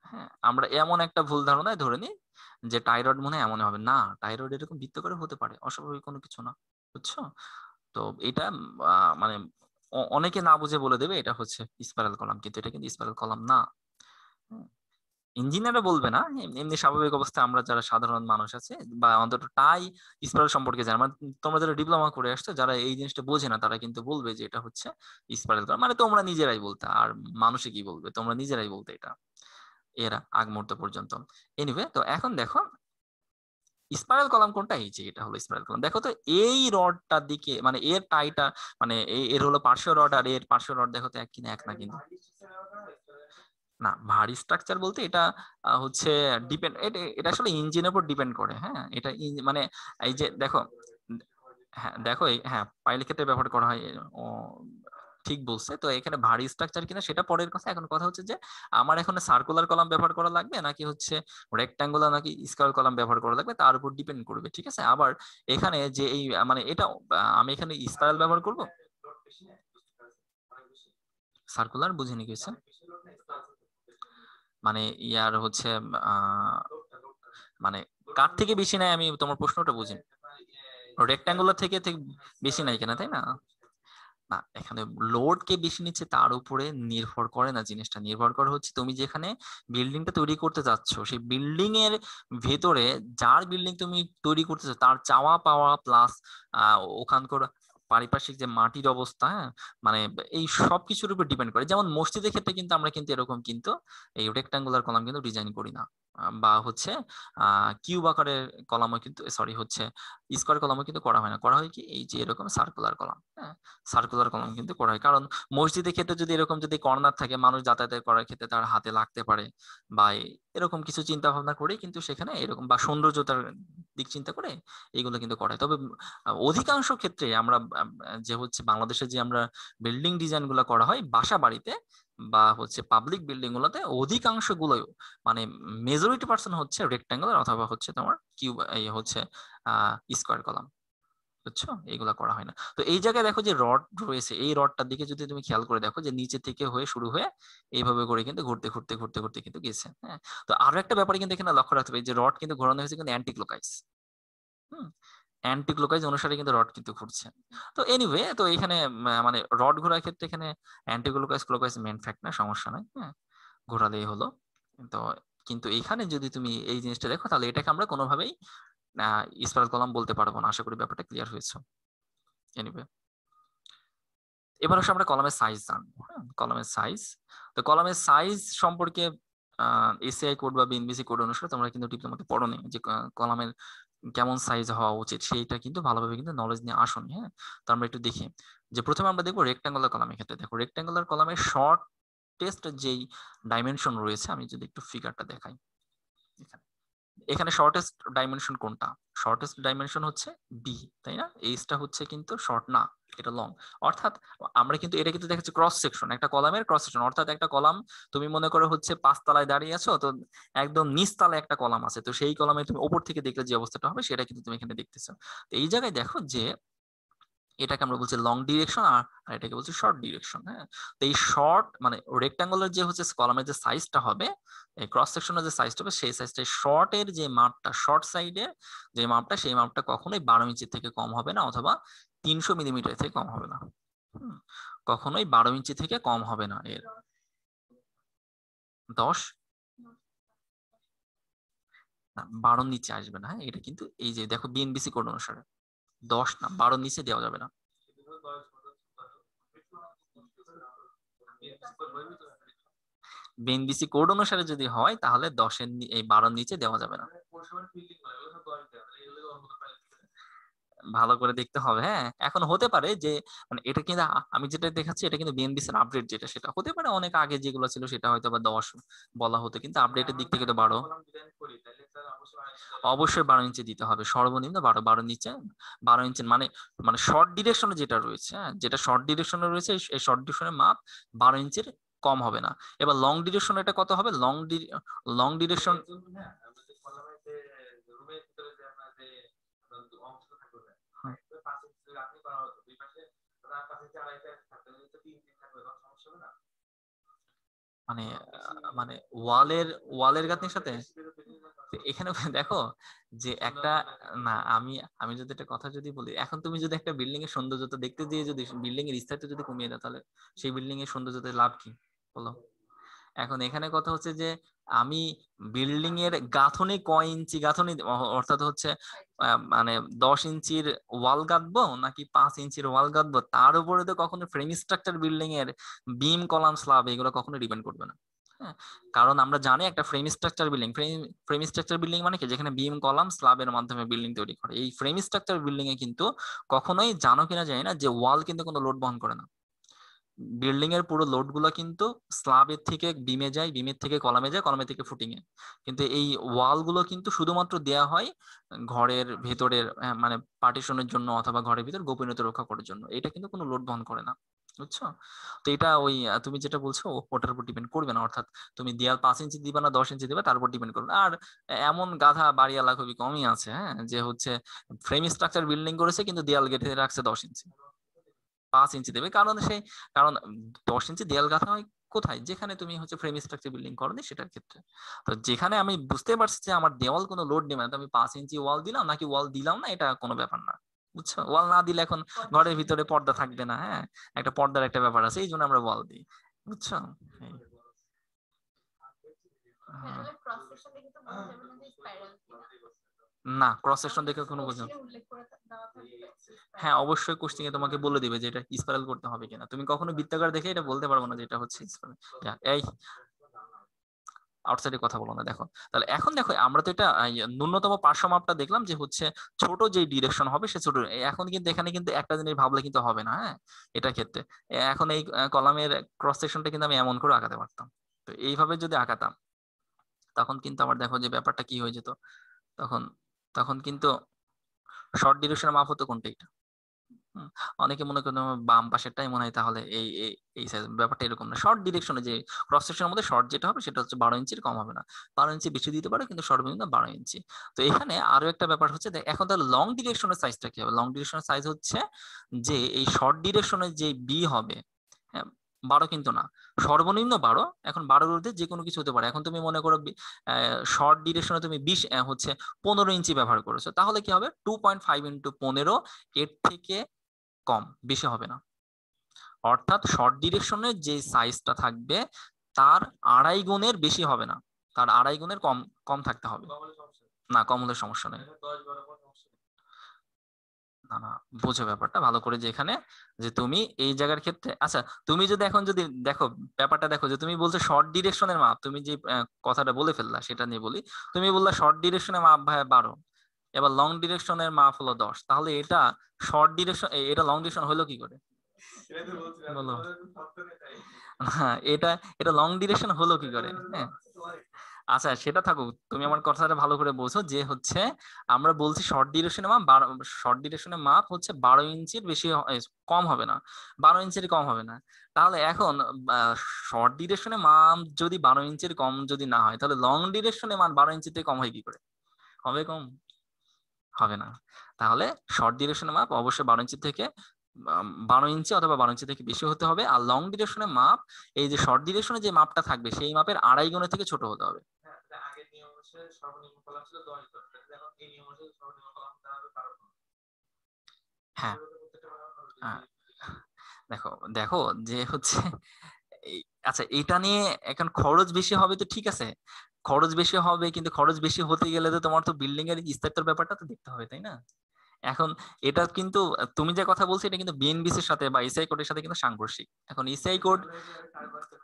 হ্যাঁ আমরা এমন একটা ভুল ধারণায় ধরে নিই যে টাইরয়েড মনে হয় এমন হবে না, টাইরয়েড এরকম বৃত্ত করে হতে পারে, অস্বাভাবিক কোনো কিছু না, বুঝছো? তো এটা মানে অনেকে না বুঝে বলে দেবে এটা হচ্ছে স্পাইরাল কলাম, কিন্তু এটা কিন্তু স্পাইরাল কলাম না। হুম, ইঞ্জিনিয়াররা বলবে না, এমনি স্বাভাবিক অবস্থায় আমরা যারা সাধারণ মানুষ আছে বা অন্তত টাই স্পাইরাল সম্পর্কে জানে, মানে তোমরা যারা ডিপ্লোমা করে আসছো যারা এই জিনিসটা বোঝে না তারা কিন্তু বলবে যে এটা হচ্ছে স্পাইরাল কলাম, মানে তোমরা নিজেরাই বলতে, আর মানুষে কি বলবে, তোমরা নিজেরাই বলতে এটা এর আগ মুহূর্ত পর্যন্ত। এনিওয়ে, তো এখন দেখো স্পাইরাল কলাম কোনটা, এই যে এটা হলো স্পাইরাল কলাম। দেখো তো এই রডটার দিকে মানে এর টাইটা মানে এর হলো পার্শ্বীয় রড আর এর পার্শ্বীয় রড দেখো তো এক কিনা, এক না কিন্তু। না, ভারী স্ট্রাকচার বলতে এটা হচ্ছে ডিপেন্ড, এটা এটা আসলে ইঞ্জিনের উপর ডিপেন্ড করে। হ্যাঁ, এটা মানে এই যে দেখো, হ্যাঁ দেখো হ্যাঁ পাইলের ক্ষেত্রে ব্যবহার করা হয়। ও ঠিক বলছে। তো এখানে ভারী স্ট্রাকচার কিনা সেটা পরের কথা, এখন কথা হচ্ছে যে আমার এখানে সার্কুলার কলাম ব্যবহার করা লাগবে নাকি হচ্ছে রেক্ট্যাঙ্গুলার নাকি স্কয়ার কলাম ব্যবহার করা লাগবে, তার উপর ডিপেন্ড করবে। ঠিক আছে, আবার এখানে যে এই মানে এটা আমি এখানে স্পাইরাল ব্যবহার করব, সার্কুলার বুঝিনি কি হচ্ছে, মানে ইয়ার হচ্ছে আহ মানে কার থেকে বেশি নাই, আমি তোমার প্রশ্নটা বুঝিনি। রেক্ট্যাঙ্গুলার থেকে থেকে বেশি নাই কেনা, তাই না? না, এখানে লোড কে বেশি নিচ্ছে তার উপরে নির্ভর করে না, জিনিসটা নির্ভর করে হচ্ছে তুমি যেখানে বিল্ডিংটা তৈরি করতে যাচ্ছ সেই বিল্ডিং এর ভেতরে, যার বিল্ডিং তুমি তৈরি করতেছো তার চাওয়া পাওয়া প্লাস ওখানকার পারিপার্শ্বিক যে মাটির অবস্থা, হ্যাঁ মানে এই সব কিছুর উপর ডিপেন্ড করে। যেমন মসজিদের ক্ষেত্রে কিন্তু আমরা কিন্তু এরকম কিন্তু এই রেক্টাঙ্গুলার কলাম কিন্তু ডিজাইন করি না, বা হচ্ছে কিউব আকারের কলামও কিন্তু, সরি হচ্ছে স্কোয়ার কলামও কিন্তু করা হয় না, করা হয় কি এই যে এরকম সার্কুলার কলাম। হ্যাঁ, সার্কুলার কলাম কিন্তু করা হয়, কারণ মসজিদের ক্ষেত্রে যদি এরকম যদি কর্নার থাকে মানুষ যাতায়াত করার ক্ষেত্রে তার হাতে লাগতে পারে, বা এরকম কিছু চিন্তা ভাবনা করে কিন্তু সেখানে এরকম, বা সৌন্দর্যতার দিক চিন্তা করে এগুলো কিন্তু করা হয়। তবে অধিকাংশ ক্ষেত্রে আমরা যে হচ্ছে বাংলাদেশে যে আমরা বিল্ডিং ডিজাইন গুলো করা হয় বাসা বাড়িতে বা হচ্ছে পাবলিক বিল্ডিং গুলোতে, অধিকাংশ গুলোই মানে মেজরিটি পার্সেন্ট হচ্ছে রেক্ট্যাঙ্গুলার অথবা হচ্ছে তোমার কিউব, এই হচ্ছে স্কোয়ার কলাম। বুঝছো, এইগুলা করা হয় না। তো এই জায়গায় দেখো যে রড রয়েছে, এই রডটার দিকে যদি তুমি খেয়াল করে দেখো যে নিচে থেকে হয়ে শুরু হয়ে এইভাবে করে কিন্তু ঘুরতে ঘুরতে ঘুরতে ঘুরতে কিন্তু গেছে। হ্যাঁ, তো আরো একটা ব্যাপারে কিন্তু এখানে লক্ষ্য রাখতে হবে, যে রড কিন্তু ঘোরানো হয়েছে কিন্তু অ্যান্টি ক্লকওয়াইজ। হুম, অ্যান্টি ক্লকওয়াইজ অনুসারে কিন্তু রড কিন্তু ঘুরছে। তো এনিওয়ে, তো এখানে মানে রড ঘোরার ক্ষেত্রে এখানে anticlockwise clockwise main fact না, সমস্যা নাই। হ্যাঁ, ঘোরালেই হলো। তো কিন্তু এখানে যদি তুমি এই জিনিসটা দেখো তাহলে এটাকে আমরা কোনোভাবেই স্পাইরাল কলাম বলতে পারবো না। আশা করি ব্যাপারটা ক্লিয়ার হয়েছে। এনিওয়ে, এবার হচ্ছে আমরা কলামের সাইজ জানবো। হ্যাঁ, কলামের সাইজ। তো কলামের সাইজ সম্পর্কে এসিআই কোড বা বিএনবিসি কোড অনুসারে তোমরা কিন্তু ডিপ্লোমাতে পড়োনি যে কলামের কেমন সাইজ হওয়া উচিত, সেইটা কিন্তু ভালোভাবে কিন্তু নলেজ নিয়ে আসোনি। হ্যাঁ, তো আমরা একটু দেখি যে প্রথমে আমরা দেখবো রেক্ট্যাঙ্গুলার কলামের ক্ষেত্রে। দেখো রেক্ট্যাঙ্গুলার কলামের শর্ট টেস্ট যেই ডাইমেনশন রয়েছে, আমি যদি একটু ফিগারটা দেখাই, এখানে এখানে শর্টেস্ট ডাইমেনশন কোনটা? শর্টেস্ট ডাইমেনশন হচ্ছে বি, তাই না? এইচটা হচ্ছে কিন্তু শর্ট না, এটা লং। অর্থাৎ আমরা কিন্তু এটা কিন্তু দেখাচ্ছি ক্রস সেকশন, একটা কলামের ক্রস সেকশন। অর্থাৎ একটা কলাম তুমি মনে করো হচ্ছে 5 তলায় দাঁড়িয়ে আছো, তো একদম নিচ তলায় একটা কলাম আছে, তো সেই কলামে তুমি উপর থেকে দেখলে যে অবস্থাটা হবে সেটা কিন্তু তুমি এখানে দেখতেছো। তো এই জায়গায় দেখো যে এটাকে আমরা বলছি লং ডিরেকশন আর এটাকে বলছি শর্ট ডিরেকশন। হ্যাঁ, তো এই শর্ট মানে রেক্টাঙ্গুলার যে হচ্ছে কলামের যে সাইজটা হবে, এই ক্রস সেকশনের যে সাইজটা হবে সেই সাইজটা শর্ট এর যে মাপটা, শর্ট সাইডের যে মাপটা, সেই মাপটা কখনোই 12 ইঞ্চি থেকে কম হবে না, অথবা 300 মিলিমিটার থেকে কম হবে না। কখনোই 12 ইঞ্চি থেকে কম হবে না এর। 10 না, 12 নিচে আসবে না। হ্যাঁ, এটা কিন্তু এই যে দেখো বিএনবিসি কোড অনুসারে 10 না, 12 নিচে দেওয়া যাবে না। বিএনবিসি কোড অনুসারে যদি হয় তাহলে 10-এর এই 12-এর নিচে দেওয়া যাবে না। ভালো করে দেখতে হবে। হ্যাঁ, এখন হতে পারে যে মানে এটা কিন্তু আমি যেটা দেখাচ্ছি এটা কিন্তু বিএনবিসির আপডেট, যেটা সেটা হতে পারে অনেক আগে যেগুলো ছিল সেটা হয়তো বা 10 বলা হতো, কিন্তু আপডেটের দিক থেকে তো 12। অবশ্যই 12 ইঞ্চি দিতে হবে, সর্বনিম্ন 12, 12 নিচে 12 ইঞ্চি মানে মানে শর্ট ডিরেকশনে যেটা রয়েছে, হ্যাঁ যেটা শর্ট ডিরেকশনে রয়েছে এই শর্ট ডিরেকশনের মাপ 12 ইঞ্চির কম হবে না। এবার লং ডিরেকশন এটা কত হবে? লং ডিরেকশন মানে মানে ওয়ালের ওয়ালের গাঁথনির সাথে এখানে দেখো যে একটা, না আমি আমি যদি একটা কথা যদি বলি, এখন তুমি যদি একটা বিল্ডিং এর সৌন্দর্যতা দেখতে দিয়ে যদি বিল্ডিং এর স্থায়িত্ব যদি কমিয়ে দাও তাহলে সেই বিল্ডিং এর সৌন্দর্যতার লাভ কি বলো? এখন এখানে কথা হচ্ছে যে আমি বিল্ডিং এর গাঁথনি কয় ইঞ্চি গাঁথনি, অর্থাৎ হচ্ছে মানে 10 ইঞ্চির ওয়াল গাঁথবো নাকি 5 ইঞ্চির ওয়াল গাঁথবো, তার উপরে তো কখনো ফ্রেম স্ট্রাকচার বিল্ডিং এর বিম কলাম স্ল্যাব এগুলো কখনো ডিপেন্ড করবে না। হ্যাঁ, কারণ আমরা জানি একটা frame structure building, frame structure building মানে কি, যেখানে বিম কলাম স্ল্যাবের মাধ্যমে বিল্ডিং তৈরি করে। এই ফ্রেম স্ট্রাকচার বিল্ডিং এ কিন্তু কখনোই, জানো কিনা জানি না, যে ওয়াল কিন্তু কোনো লোড বহন করে না। বিল্ডিং এর পুরো লোড গুলো কিন্তু স্ল্যাবের থেকে বিমে যায়, বিমের থেকে কলামে যায়, কলামে থেকে ফুটিং এ। কিন্তু এই ওয়াল গুলো কিন্তু শুধুমাত্র দেয়া হয় ঘরের ভেতরের মানে পার্টিশনের জন্য অথবা ঘরের ভিতর গোপনীয়তা রক্ষা করার জন্য। এটা কিন্তু কোনো লোড বহন করে না, বুঝছো? তো এটা ওই তুমি যেটা বলছো ওটার উপর ডিপেন্ড করবে না, অর্থাৎ তুমি দেয়াল 5 ইঞ্চি দিবা না 10 ইঞ্চি দিবা তার উপর ডিপেন্ড করবে না। আর এমন গাধা বাড়িওয়ালা খুবই কমই আছে, হ্যাঁ, যে হচ্ছে ফ্রেম স্ট্রাকচার বিল্ডিং করেছে কিন্তু দেয়াল গেটে রাখছে 10 ইঞ্চি, 5 ইঞ্চি দেবে। কারণ 10 ইঞ্চি দেয়াল গাঁথা হয় কোথায়, যেখানে তুমি হচ্ছে ফ্রেম স্ট্রাকচার বিল্ডিং করনি সেটার ক্ষেত্রে। তো যেখানে আমি বুঝতে পারছি যে আমার দেওয়াল কোনো লোড নেবে না, তো আমি 5 ইঞ্চি ওয়াল দিলাম নাকি ওয়াল দিলাম না, এটা কোনো ব্যাপার না, বুঝছো? ওয়াল না দিলে এখন ঘরের ভিতরে পর্দা থাকবে না, হ্যাঁ, একটা পর্দার একটা ব্যাপার আছে, এই জন্য আমরা ওয়াল দিই, বুঝছো? না, ক্রস সেকশন দেখে কোনো বোঝা, হ্যাঁ অবশ্যই কোশ্চেন এ তোমাকে বলে দিবে যে এটা স্পাইরাল করতে হবে কিনা। তুমি কখনো বৃত্তাকার দেখে এটা বলতে পারবো না যে এটা হচ্ছে স্পাইরাল। এই আউটসাইডে কথা বলো না। দেখো তাহলে এখন দেখো আমরা তো এটা ন্যূনতম পার্শ্ব মাপটা দেখলাম যে হচ্ছে ছোট যে ডিরেকশন হবে সে ছোট। এখন কিন্তু এখানে কিন্তু একটা জিনিস ভাবলে কিন্তু হবে না, হ্যাঁ, এটার ক্ষেত্রে এখন এই কলামের ক্রস সেকশনটা কিন্তু আমি এমন করে আঁকাতে পারতাম। তো এইভাবে যদি আঁকাতাম তখন কিন্তু আমার দেখো যে ব্যাপারটা কি হয়ে যেত, তখন তখন কিন্তু শর্ট ডিরেকশনের মাপ হতো কোনটা, এটা। হুম, অনেকে মনে করেন আমার বাম পাশেরটাই মনে হয়, তাহলে এই এই এই size, ব্যাপারটা এরকম না। শর্ট ডিরেকশনে যে ক্রস সেকশনের মধ্যে শর্ট যেটা হবে সেটা হচ্ছে 12 ইঞ্চির কম হবে না, 12 ইঞ্চি বেশি দিতে পারে কিন্তু সর্বনিম্ন 12 ইঞ্চি। তো এখানে আরো একটা ব্যাপার হচ্ছে, এখন তাহলে লং ডিরেকশনের সাইজটা কি হবে? লং ডিরেকশনের সাইজ হচ্ছে যে এই শর্ট ডিরেকশনের যে বি হবে, হ্যাঁ, 12 কিন্তু না, সর্বনিম্ন 12। এখন 12-এর ঊর্ধ্বে যে কোনো কিছু হতে পারে। এখন তুমি মনে করো শর্ট ডিরেকশনে তুমি 20 হচ্ছে 15 ইঞ্চি ব্যবহার করেছো, তাহলে কি হবে? 2.5 ইন্টু 15, এর থেকে কম, বেশি হবে না। অর্থাৎ শর্ট ডিরেকশনের যে সাইজটা থাকবে তার 2.5 গুণের বেশি হবে না, তার 2.5 গুণের কম কম থাকতে হবে। না, কম হলে সমস্যা নেই। না না, বুঝো ব্যাপারটা ভালো করে, যে এখানে যে তুমি এই জায়গার ক্ষেত্রে, আচ্ছা তুমি যদি এখন যদি দেখো ব্যাপারটা, দেখো যে তুমি বলছো শর্ট ডিরেকশনের মাপ, তুমি যে কথাটা বলে ফেললা সেটা নিয়ে বলি। তুমি বললা শর্ট ডিরেকশনের মাপ ভাই 12, এবার লং ডিরেকশনের মাপ হলো 10, তাহলে এটা শর্ট ডিরেকশন, এটা লং ডিরেকশন হলো কি করে বলো? হ্যাঁ, এটা এটা লং ডিরেকশন হলো কি করে? হ্যাঁ, আচ্ছা সেটা থাকুক, তুমি আমার কথাটা ভালো করে বলছো যে হচ্ছে আমরা বলছি শর্ট ডিরেকশনের মাপ 12, শর্ট ডিরেকশনের মাপ হচ্ছে 12 ইঞ্চির বেশি কম হবে না, 12 ইঞ্চির কম হবে না। তাহলে এখন শর্ট ডিরেকশনের মাপ যদি 12 ইঞ্চির কম যদি না হয়, তাহলে লং ডিরেকশনের মান 12 ইঞ্চিতে কম হয় কি করে? হবে কম? হবে না। তাহলে শর্ট ডিরেকশনের মাপ অবশ্যই 12 ইঞ্চি থেকে 12 ইঞ্চি অথবা 12 ইঞ্চি থেকে বেশি হতে হবে। আর লং ডিরেকশনের মাপ, এই যে শর্ট ডিরেকশনে যে মাপটা থাকবে সেই মাপের 2.5 গুণের থেকে ছোট হতে হবে। হ্যাঁ, হ্যাঁ, দেখো দেখো যে হচ্ছে আচ্ছা এটা নিয়ে এখন খরচ বেশি হবে তো ঠিক আছে, খরচ বেশি হবে, কিন্তু খরচ বেশি হতে গেলে তো তোমার তো বিল্ডিং এর স্থায়িত্বের ব্যাপারটা তো দেখতে হবে, তাই না? এখন এটা কিন্তু তুমি যে কথা বলছো এটা কিন্তু বিএনবিসির সাথে বা এসআই কোডের সাথে কিন্তু সাংঘর্ষিক। এখন এসআই কোড,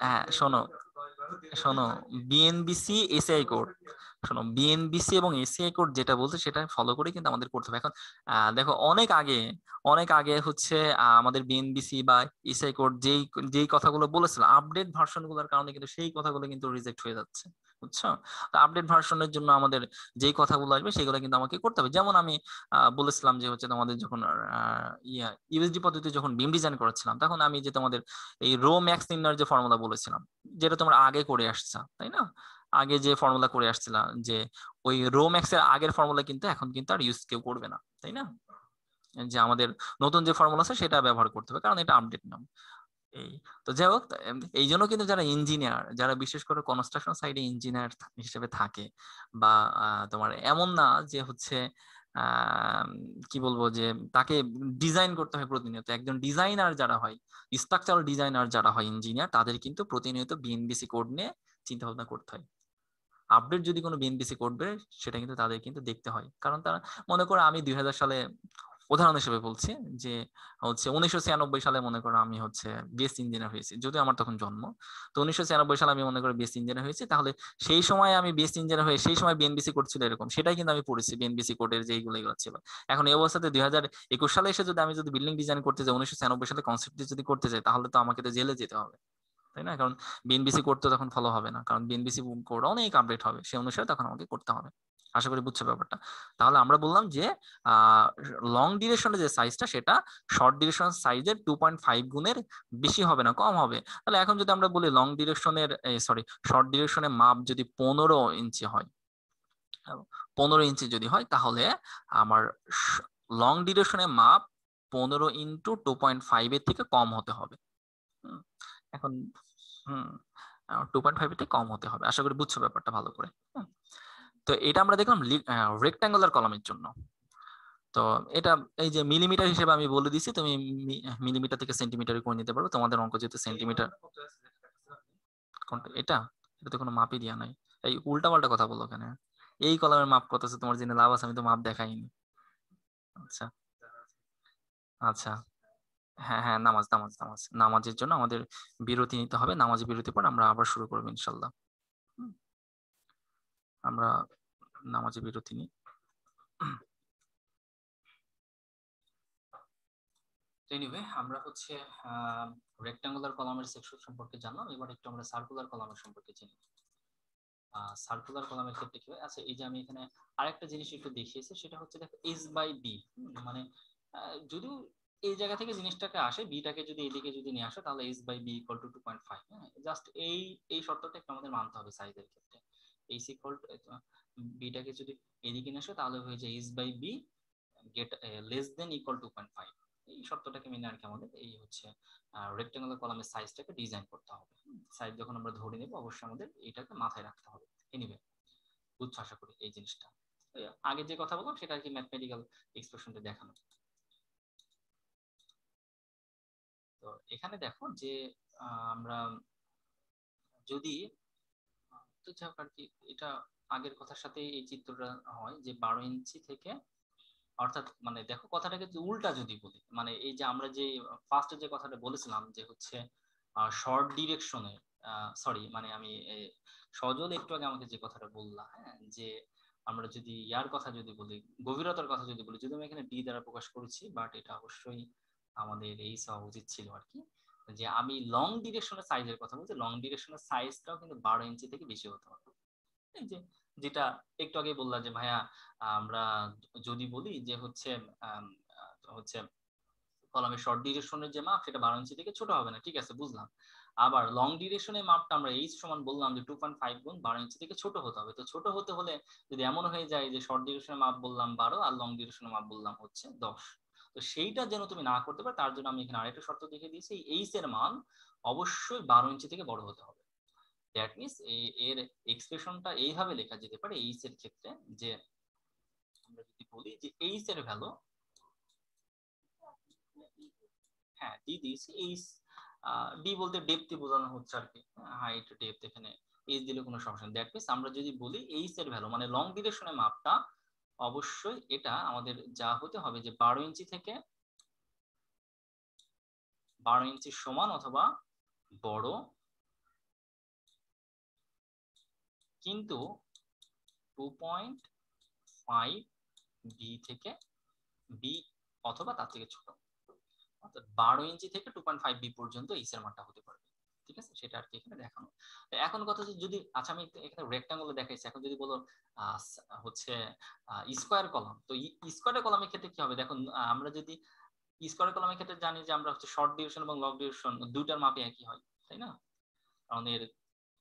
হ্যাঁ শোনো শোনো, বিএনবিসি এসআই কোড, শোনো বিএনবিসি এবং এসিআই কোড যেটা বলছে সেটা ফলো করে কিন্তু আমাদের করতে হবে। এখন দেখো অনেক আগে হচ্ছে আমাদের বিএনবিসি বা এসআই কোড যেই যেই কথাগুলো বলেছিল, আপডেট ভার্সন গুলোর কারণে কিন্তু সেই কথাগুলো কিন্তু রিজেক্ট হয়ে যাচ্ছে, বুঝছো? তো আপডেট ভার্সনের জন্য আমাদের যেই কথাগুলো আসবে সেগুলো কিন্তু আমাকে করতে হবে। যেমন আমি বলেছিলাম যে হচ্ছে তোমাদের যখন ইউএসডি পদ্ধতি যখন বিম ডিজাইন করেছিলাম, তখন আমি যে তোমাদের এই রো ম্যাক্স নির্ণয়ের যে ফর্মুলা বলেছিলাম, যেটা তোমরা আগে করে আসছো তাই না, আগে যে ফর্মুলা করে আসছিলাম, যে ওই রো ম্যাক্স এর আগের ফর্মুলা কিন্তু এখন কিন্তু আর ইউজ কেউ করবে না, তাই না? যে আমাদের নতুন যে ফর্মুলা আছে সেটা ব্যবহার করতে হবে, কারণ এটা আপডেট নাম। এই তো যাই হোক, এই জন্য কিন্তু যারা ইঞ্জিনিয়ার, যারা বিশেষ করে কনস্ট্রাকশন সাইডে ইঞ্জিনিয়ার হিসেবে থাকে, বা তোমার এমন না যে হচ্ছে কি বলবো যে তাকে ডিজাইন করতে হয় প্রতিনিয়ত। একজন ডিজাইনার যারা হয়, স্ট্রাকচারাল ডিজাইনার যারা হয় ইঞ্জিনিয়ার, তাদের কিন্তু প্রতিনিয়ত বিএনবিসি কোড নিয়ে চিন্তা ভাবনা করতে হয়। আপডেট যদি কোনো বিএনবিসি কোড বের, সেটা কিন্তু তাদের কিন্তু দেখতে হয়। কারণ তারা মনে করো আমি 2000 সালে উদাহরণ হিসেবে বলছি যে হচ্ছে 1996 সালে মনে করো আমি হচ্ছে বিএসসি ইঞ্জিনিয়ার হয়েছি, যদিও আমার তখন জন্ম। তো 1996 সালে আমি মনে করি বিএসসি ইঞ্জিনিয়ার হয়েছি, তাহলে সেই সময় আমি বিএসসি ইঞ্জিনিয়ার হয়ে সেই সময় বিএনবিসি কোড ছিল এরকম, সেটাই কিন্তু আমি পড়েছি বিএনবিসি কোডের যে এইগুলো এগুলো ছিল। এখন এই অবস্থাতে 2021 সালে এসে যদি আমি যদি বিল্ডিং ডিজাইন করতে যাই 1996 সালে কনসেপ্ট যদি করতে চাই, তাহলে তো আমাকে তো জেলে যেতে হবে, তাই না? কারণ বিএনবিসি কোড তো তখন ফলো হবে না, কারণ বিএনবিসি কোড অনেক আপডেট হবে, সেই অনুসারে তখন আমাকে করতে হবে। আশা করি বুঝছো ব্যাপারটা। তাহলে আমরা বললাম যে লং ডিউরেশনের যে সাইজটা সেটা শর্ট ডিউরেশন সাইজের 2.5 গুণের বেশি হবে না, কম হবে। তাহলে এখন যদি আমরা বলি লং ডিউরেশনের শর্ট ডিউরেশনের মাপ যদি 15 ইঞ্চি হয়, 15 ইঞ্চি যদি হয়, তাহলে আমার লং ডিউরেশনের মাপ 15 ইন্টু 2.5 এর থেকে কম হতে হবে। এখন 2.5 এর থেকে কম হতে হবে। আশা করি বুঝছো ব্যাপারটা ভালো করে। তো এটা আমরা দেখলাম রেক্ট্যাঙ্গুলার কলামের জন্য। তো এটা এই যে মিলিমিটার হিসেবে আমি বলে দিছি, তুমি মিলিমিটার থেকে সেন্টিমিটারে করে নিতে পারো, তোমাদের অঙ্ক যেহেতু সেন্টিমিটার। এটা এটা তো কোনো মাপই দেওয়া নাই, এই উল্টা পাল্টা কথা বলো কেন? এই কলামের মাপ কত আছে তোমার জেনে লাভ আছে? আমি তো মাপ দেখাইনি। আচ্ছা আচ্ছা, হ্যাঁ হ্যাঁ, নামাজ নামাজ নামাজ নামাজের জন্য আমাদের বিরতি নিতে হবে। নামাজের বিরতি পর আমরা আবার শুরু করবো ইনশাল্লাহ। আমরা নামাজে বিরতি নিই। এনিওয়ে আমরা হচ্ছে রেক্ট্যাঙ্গুলার কলামের সেকশন সম্পর্কে জানলাম, এবার একটু আমরা সার্কুলার কলামের সম্পর্কে চিনি। সার্কুলার কলামের ক্ষেত্রে কি হয়, আচ্ছা এই যে আমি এখানে আরেকটা জিনিস একটু দেখিয়েছি, সেটা হচ্ছে দেখো এস বাই বি। মানে যদিও এই জায়গা থেকে জিনিসটাকে আসে, বিটাকে যদি এদিকে যদি নিয়ে আসে, তাহলে S by B equal to 2.5। হ্যাঁ, জাস্ট এই শর্তটা একটু আমাদের মানতে হবে সাইজের ক্ষেত্রে। এইচ ইকুয়াল টু বিটাকে যদি এদিকে নিয়ে আসে, তাহলে হয়ে যায় S by B get less than equal 2.5। এই শর্তটাকে মেনে আর কি আমাদের এই হচ্ছে রেক্টেঙ্গুলার কলামের সাইজটাকে ডিজাইন করতে হবে। সাইজ যখন আমরা ধরে নেব, অবশ্যই আমাদের এটাকে মাথায় রাখতে হবে। এনিওয়ে বুঝছো আশা করি এই জিনিসটা। আগে যে কথা বললাম সেটা আর কি ম্যাথমেটিক্যাল এক্সপ্রেশনটা দেখানো। তো এখানে দেখো যে আমরা যদি তো যাই হোক আর কি, এটা আগের কথার সাথে এই চিত্রটা হয় যে 12 ইঞ্চি থেকে, অর্থাৎ মানে দেখো কথাটাকে যদি উল্টা যদি বলি, মানে এই যে আমরা যে ফার্স্টে যে কথাটা বলেছিলাম যে হচ্ছে শর্ট ডিরেকশনে, সরি মানে আমি সজল একটু আগে আমাকে যে কথাটা বললাম, হ্যাঁ, যে আমরা যদি ইয়ার কথা যদি বলি, গভীরতার কথা যদি বলি, যদি আমি এখানে ডি দ্বারা প্রকাশ করেছি, বাট এটা অবশ্যই আমাদের এই হওয়া উচিত ছিল আর কি, যে আমি লং ডিরেকশনের সাইজের কথা বলছি। লং ডিরেকশনের সাইজটাও কিন্তু 12 ইঞ্চি থেকে বেশি হতে হবে। এই যে যেটা একটু আগে বললাম যে ভাইয়া আমরা যদি বলি যে হচ্ছে হচ্ছে কলামের শর্ট ডিউরেশনের যে মাপ সেটা 12 ইঞ্চি থেকে ছোট হবে না, ঠিক আছে বুঝলাম। আবার লং ডিউরেশনের মাপটা আমরা এইচ সমান বললাম যে 2.5 গুণ 12 ইঞ্চি থেকে ছোট হতে হবে। তো ছোট হতে হলে যদি এমন হয়ে যায় যে শর্ট ডিউরেশনের মাপ বললাম 12 আর লং ডিউরেশনের মাপ বললাম হচ্ছে 10, তো সেইটা যেন তুমি না করতে পারো তার জন্য আমি এখানে আরেকটা শর্ত দেখে দিয়েছি, এইচ এর মান অবশ্যই 12 ইঞ্চি থেকে বড় হতে হবে। দ্যাট মিনস এর এক্সপ্রেশনটা এইভাবে লেখা যেতে পারে এইচ এর ক্ষেত্রে, যে আমরা যদি বলি যে এইচ এর ভ্যালু, হ্যাঁ ডি দিয়েছি, এইচ ডি বলতে ডেপথই বোঝানো হচ্ছে আর কি, হাইট ডেপথ, এখানে এইচ দিলে কোনো সমস্যা নেই। দ্যাট মিনস আমরা যদি বলি এইচ এর ভ্যালু মানে লং ডিরেকশনের মাপটা অবশ্যই এটা আমাদের যা হতে হবে যে 12 ইঞ্চি থেকে 12 ইঞ্চি সমান অথবা বড়, কিন্তু 2.5 বি থেকে বি অথবা তার থেকে ছোট, অর্থাৎ 12 ইঞ্চি থেকে 2.5 বি পর্যন্ত এইচ এর মানটা হতে পারবে। ঠিক আছে, সেটা আর কি এখানে দেখানো। এখন কথা যদি আচ্ছা আমি এখানে রেক্টাঙ্গুলার দেখাইছি, এখন যদি বলো হচ্ছে স্কোয়ার কলাম, তো স্কোয়ার কলামের ক্ষেত্রে কি হবে দেখুন, আমরা যদি স্কোয়ার কলামের ক্ষেত্রে জানি যে আমরা হচ্ছে শর্ট ডিউরেশন এবং লং ডিউরেশন দুইটার মাপে একই হয়, তাই না? কারণ এর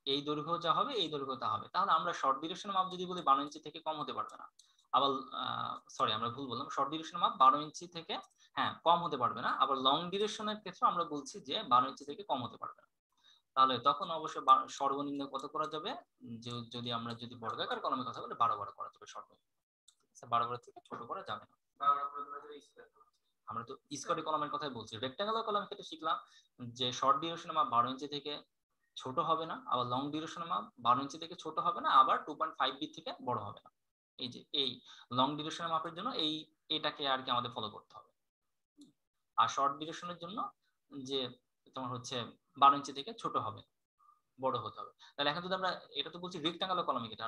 এই দৈর্ঘ্য যা হবে এই দৈর্ঘ্য তা হবে, তাহলে আমরা শর্ট ডিউরেশনের মাপ যদি বলি 12 ইঞ্চি থেকে কম হতে পারবে না। আবার সরি আমরা ভুল বললাম, শর্ট ডিউরেশনের মাপ 12 ইঞ্চি থেকে হ্যাঁ কম হতে পারবে না। আবার লং ডিউরেশনের ক্ষেত্রে আমরা বলছি যে 12 ইঞ্চি থেকে কম হতে পারবে না। তাহলে তখন অবশ্যই সর্বনিম্ন কত করা যাবে, যে যদি আমরা যদি বর্গাকার কলমের কথা বলি 12 করা যাবে সর্বনিম্ন। বরাবর থেকে ছোট করা যাবে না। আমরা তো স্কোয়ার কলামের কথাই বলছি। রেক্টাঙ্গুলার কলামের ক্ষেত্রে শিখলাম যে শর্ট ডিউরেশনের মাপ 12 ইঞ্চি থেকে ছোট হবে না, আবার লং ডিউরেশনের মাপ 12 ইঞ্চি থেকে ছোট হবে না, আবার 2.5 বি থেকে বড় হবে না। এই যে এই লং ডিউরেশনের মাপের জন্য এটাকে আর কি আমাদের ফলো করতে হবে। আর শর্ট ডিউরেশনের জন্য যে তোমার হচ্ছে 12 ইঞ্চি থেকে ছোট হবে, বড় হতে হবে। তাহলে এখন যদি আমরা এটা তো বলছি রেক্টাঙ্গুলার কলামে, এটা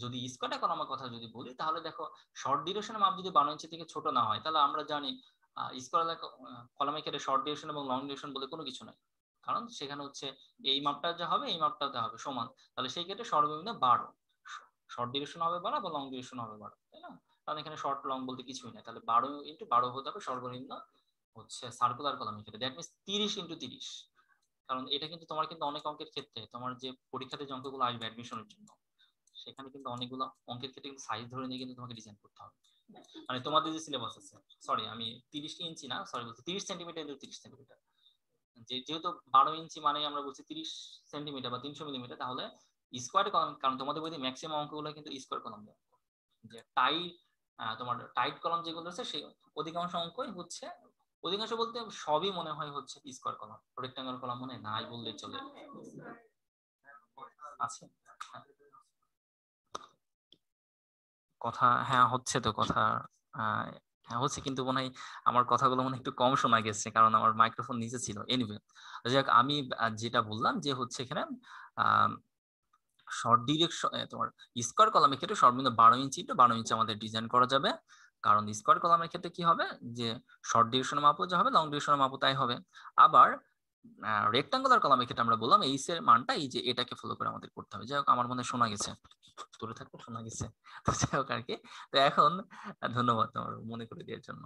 যদি স্কোয়ার কলামের কথা যদি বলি, তাহলে দেখো শর্ট ডিউরেশনের মাপ যদি 12 ইঞ্চি থেকে ছোট না হয়, তাহলে আমরা জানি স্কোয়ার কলামের ক্ষেত্রে শর্ট ডিউরেশন এবং লং ডিউরেশন বলে কোনো কিছু নাই, কারণ সেখানে হচ্ছে এই মাপটা যা হবে এই মাপটাতে হবে সমান। তাহলে সেই ক্ষেত্রে সর্বনিম্ন 12, শর্ট ডিউরেশন হবে 12 বা লং ডিউরেশন হবে 12, তাই না? কারণ এখানে শর্ট লং বলতে কিছুই নাই। তাহলে 12 ইন্টু 12 হতে হবে সর্বনিম্ন হচ্ছে সার্কুলার কলামের ক্ষেত্রে, দ্যাট মিনস 30 ইন্টু 30। কারণ এটা কিন্তু তোমার কিন্তু অনেক অঙ্কের ক্ষেত্রে তোমার যে পরীক্ষাতে যে অঙ্কগুলো আসবে অ্যাডমিশনের জন্য, সেখানে কিন্তু অনেকগুলো অঙ্কের ক্ষেত্রে কিন্তু সাইজ ধরে নিয়ে কিন্তু তোমাকে ডিজাইন করতে হবে। মানে তোমাদের যে সিলেবাস আছে, সরি আমি 30 ইঞ্চি না, সরি বলছি 30 সেন্টিমিটার ইন্টু 30 সেন্টিমিটার, যেহেতু 12 ইঞ্চি মানে আমরা বলছি 30 সেন্টিমিটার বা 300 মিলিমিটার, তাহলে স্কোয়ার কলাম, কারণ তোমাদের বইতে ম্যাক্সিমাম অঙ্কগুলো কিন্তু স্কোয়ার কলাম দেওয়া, যে তোমার টাইট কলাম যেগুলো আছে সেই অধিকাংশ অঙ্কই হচ্ছে, অধিকাংশ বলতে সবই মনে হয় হচ্ছে স্কোয়ার কলাম, রেক্টাঙ্গুলার কলাম মনে নাই বললেই চলে। আছে কথা, হ্যাঁ হচ্ছে তো কথা, হ্যাঁ হচ্ছে, কিন্তু মনে হয় আমার কথাগুলো মনে হয় একটু কম শোনা গেছে, কারণ আমার মাইক্রোফোন নিচে ছিল। এনিওয়ে, যাক আমি যেটা বললাম যে হচ্ছে এখানে শর্ট ডিরেকশন তোমার স্কোয়ার কলামের ক্ষেত্রে সর্বনিম্ন 12 ইঞ্চি টু 12 ইঞ্চি আমাদের ডিজাইন করা যাবে, কারণ স্কোয়ার কলামের ক্ষেত্রে কি হবে যে শর্ট ডিরেকশনের মাপও যা হবে লং ডিরেকশনের মাপও তাই হবে। আবার রেক্টাঙ্গুলার কলামের ক্ষেত্রে আমরা বললাম এইচ এর মানটা এই যে এটাকে ফলো করে আমাদের করতে হবে। যাই হোক আমার মনে হয় শোনা গেছে, দূরে থাকতে শোনা গেছে। তো যাই হোক আর কি, তো এখন ধন্যবাদ তোমার মনে করে দেওয়ার জন্য।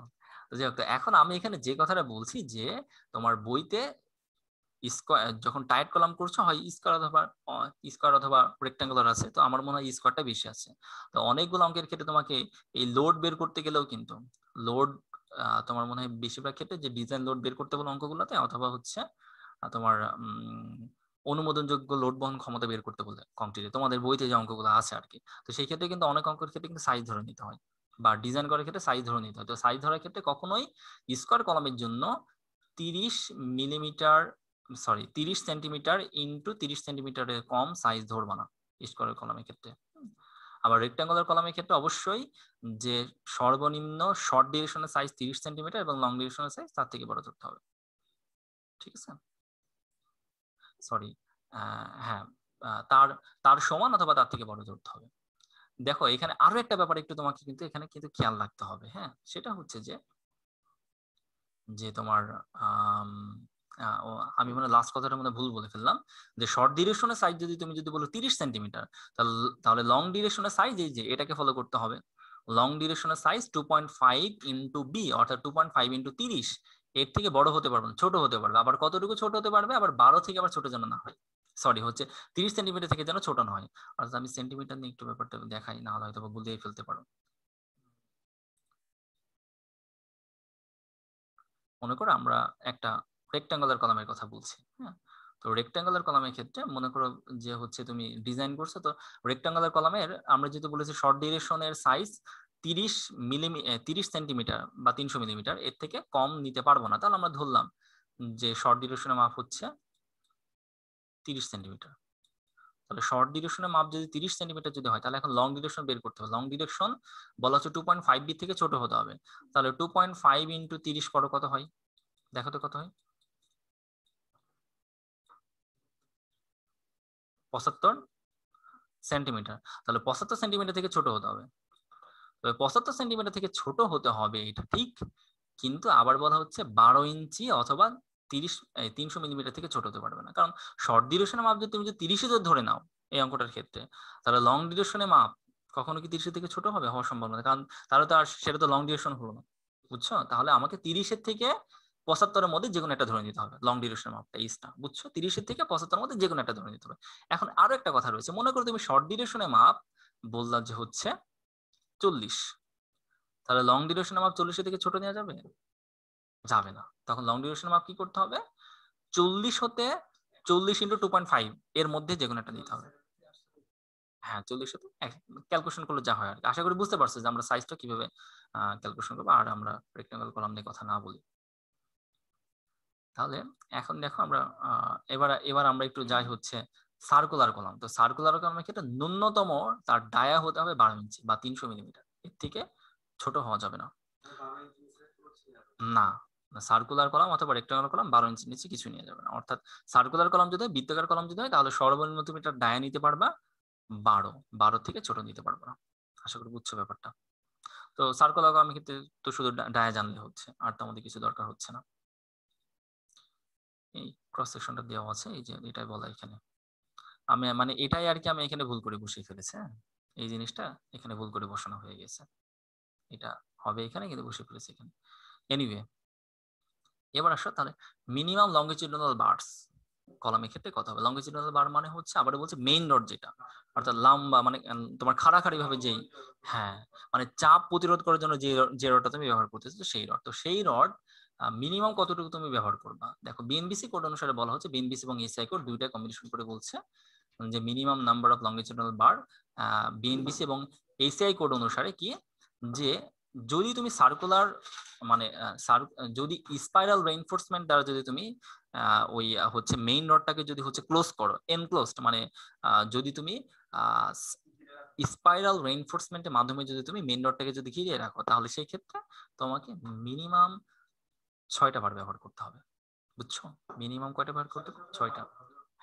তো যাই হোক, তো এখন আমি এখানে যে কথাটা বলছি যে তোমার বইতে স্কোয়ার যখন টাইট কলাম করছো হয় স্কোয়ার অথবা রেক্টাঙ্গুলার আছে, তো আমার মনে হয় স্কোয়ারটা বেশি আছে। তো অনেকগুলো অঙ্কের ক্ষেত্রে তোমাকে এই লোড বের করতে গেলেও কিন্তু লোড তোমার মনে হয় বেশিরভাগ ক্ষেত্রে যে ডিজাইন লোড বের করতে বলো অঙ্কগুলোতে, অথবা হচ্ছে তোমার অনুমোদনযোগ্য লোড বহন ক্ষমতা বের করতে বলে কংক্রিটে তোমাদের বইতে যে অঙ্কগুলো আছে আর কি। তো সেই ক্ষেত্রে কিন্তু অনেক অঙ্কের ক্ষেত্রে কিন্তু সাইজ ধরে নিতে হয়, বা ডিজাইন করার ক্ষেত্রে সাইজ ধরে নিতে হয়। তো সাইজ ধরার ক্ষেত্রে কখনোই স্কোয়ার কলামের জন্য 30 মিলিমিটার, সরি 30 সেন্টিমিটার ইন্টু 30 সেন্টিমিটারের কম সাইজ ধরবা না স্কোয়ার কলামের ক্ষেত্রে। আবার রেক্টাঙ্গুলার কলামের ক্ষেত্রে অবশ্যই যে সর্বনিম্ন শর্ট ডিরেকশনের সাইজ 30 সেন্টিমিটার এবং লং ডিরেকশনের সাইজ তার থেকে বড় ধরতে হবে, ঠিক আছে? সরি, হ্যাঁ, তার তার সমান অথবা তার থেকে বড় ধরতে হবে। দেখো এখানে আরো একটা ব্যাপার একটু তোমাকে কিন্তু এখানে কিন্তু খেয়াল রাখতে হবে, হ্যাঁ, সেটা হচ্ছে যে যে তোমার আমি মানে লাস্ট কথাটা মানে ভুল বলে ফেললাম, যে শর্ট ডিরেকশনের সাইজ যদি তুমি যদি বলো 30 সেন্টিমিটার, তাহলে লং ডিরেকশনের সাইজ এই যে এটাকে ফলো করতে হবে। লং ডিরেকশনের সাইজ 2.5 ইন্টু বি, অর্থাৎ 2.5 ইন্টু 30, এর থেকে বড় হতে পারবে না, ছোট হতে পারবে। আবার কতটুকু ছোট হতে পারবে, আবার 12 থেকে আবার ছোট যেন না হয়, সরি হচ্ছে 30 সেন্টিমিটার থেকে যেন ছোট না হয়। অর্থাৎ আমি সেন্টিমিটার নিয়ে একটু ব্যাপারটা দেখাই, না হলে হয়তো ভুলেই ফেলতে পারো। মনে করো আমরা একটা রেক্টাঙ্গুলার কলামের কথা বলছি, হ্যাঁ। তো রেক্টাঙ্গুলার কলামের ক্ষেত্রে মনে করো যে হচ্ছে তুমি ডিজাইন করছো, তো রেক্টাঙ্গুলার কলামের আমরা যেহেতু বলেছি শর্ট ডিরেকশনের সাইজ 30 সেন্টিমিটার বা 300 মিলিমিটার, এর থেকে কম নিতে পারবো না। তাহলে আমরা ধরলাম যে শর্ট ডিরেকশনের মাপ হচ্ছে 30 সেন্টিমিটার। তাহলে শর্ট ডিরেকশনের মাপ যদি 30 সেন্টিমিটার যদি হয়, তাহলে এখন লং ডিরেকশন বের করতে হবে। লং ডিরেকশন বলা হচ্ছে 2.5 বি থেকে ছোট হতে হবে। তাহলে 2.5 ইন্টু 30 করো, কত হয় দেখো তো, কত হয়? 75 সেন্টিমিটার। তাহলে 75 সেন্টিমিটার থেকে ছোট হতে হবে। তবে 75 সেন্টিমিটার থেকে ছোট হতে হবে এটা ঠিক, কিন্তু আবার বলা হচ্ছে 12 ইঞ্চি অথবা 300 মিলিমিটার থেকে ছোট হতে পারবে না। কারণ শর্ট ডিউরেশনের মাপ যদি তুমি যদি 30 ধরে নাও এই অঙ্কটার ক্ষেত্রে, তাহলে লং ডিউরেশনের মাপ কখনো কি 30 থেকে ছোট হবে, হওয়া সম্ভব না, কারণ তাহলে তো আর সেটা তো লং ডিউরেশন হলো না, বুঝছো? তাহলে আমাকে 30 থেকে 75 মধ্যে যে কোনো একটা ধরে নিতে হবে লং ডিউরেশন মাপটা, ইসটা বুঝছো? 30 থেকে 75 মধ্যে যে কোনো একটা ধরে নিতে হবে। এখন আরো একটা কথা রয়েছে, মনে করো তুমি শর্ট ডিউরেশনের মাপ বললাম যে হচ্ছে 40, তাহলে লং ডিউরেশনের মাপ 40 থেকে ছোট নেওয়া যাবে? যাবে না। তখন লং ডিউরেশনের মাপ কি করতে হবে? 40 হতে 40 ইন্টু 2.5 এর মধ্যে যে কোনো একটা নিতে হবে। হ্যাঁ 40 সাথে ক্যালকুলেশন করলে যা হয় আর কি। আশা করি বুঝতে পারছো যে আমরা সাইজটা কিভাবে ক্যালকুলেশন করবো, আর আমরা রেক্টেঙ্গেল কলাম নিয়ে কথা না বলি। তাহলে এখন দেখো আমরা এবার এবার আমরা একটু যাই হচ্ছে সার্কুলার কলাম। তো সার্কুলার কলামের ক্ষেত্রে ন্যূনতম তার ডায়া হতে হবে 12 ইঞ্চি বা 300 মিলিমিটার, এর থেকে ছোট হওয়া যাবে না। না, সার্কুলার কলাম অথবা রেক্টাঙ্গুলার কলাম 12 ইঞ্চি নিচে কিছু নিয়ে যাবে না। অর্থাৎ সার্কুলার কলাম যদি হয়, বৃত্তাকার কলাম যদি হয়, তাহলে সর্বনিম্ন তুমি তার ডায়া নিতে পারবা 12 থেকে ছোট নিতে পারবা না। আশা করি বুঝছো ব্যাপারটা। তো সার্কুলার কলামের ক্ষেত্রে তো শুধু ডায়া জানলে হচ্ছে, আর তো আমাদের কিছু দরকার হচ্ছে না। এই ক্রস সেকশনটা দেওয়া আছে, এই যে এটাই বলা এখানে। আমি মানে এটাই আর কি আমি এখানে ভুল করে বসিয়ে ফেলেছি। হ্যাঁ, এই জিনিসটা এখানে ভুল করে বসানো হয়ে গেছে। এটা হবে এখানে, কিন্তু বসে ফেলেছি এখানে। এনিওয়ে, এবার আসো তাহলে মিনিমাম লংগিটিউডিনাল বারস কলামের ক্ষেত্রে কথা হবে। লংগিটিউডিনাল বার মানে হচ্ছে, আবার বলছে মেইন রড যেটা, অর্থাৎ লম্বা মানে তোমার খাড়াখাড়ি ভাবে যেই, হ্যাঁ মানে চাপ প্রতিরোধ করার জন্য যে রডটা তুমি ব্যবহার করতেছো সেই রড। তো সেই রড মিনিমাম কতটুকু তুমি ব্যবহার করবা। দেখো বিএনবিসি কোড অনুসারে বলা হচ্ছে, বিএনবিসি এবং এসআই কোড দুইটা কম্বিনেশন করে বলছে যে minimum number of longitudinal bar BNBC এবং এসআই কোড অনুসারে কি, যে যদি তুমি সার্কুলার মানে যদি স্পাইরাল রেইনফোর্সমেন্ট দ্বারা যদি তুমি ওই হচ্ছে মেইন রডটাকে যদি হচ্ছে ক্লোজ করো, এনক্লোজড মানে যদি তুমি স্পাইরাল রেইনফোর্সমেন্টের মাধ্যমে যদি তুমি মেইন রডটাকে যদি ঘিরিয়ে রাখো, তাহলে সেই ক্ষেত্রে তোমাকে মিনিমাম 6টা বার ব্যবহার করতে হবে। বুঝছো? মিনিমাম কয়টা বার করতে হবে? 6টা।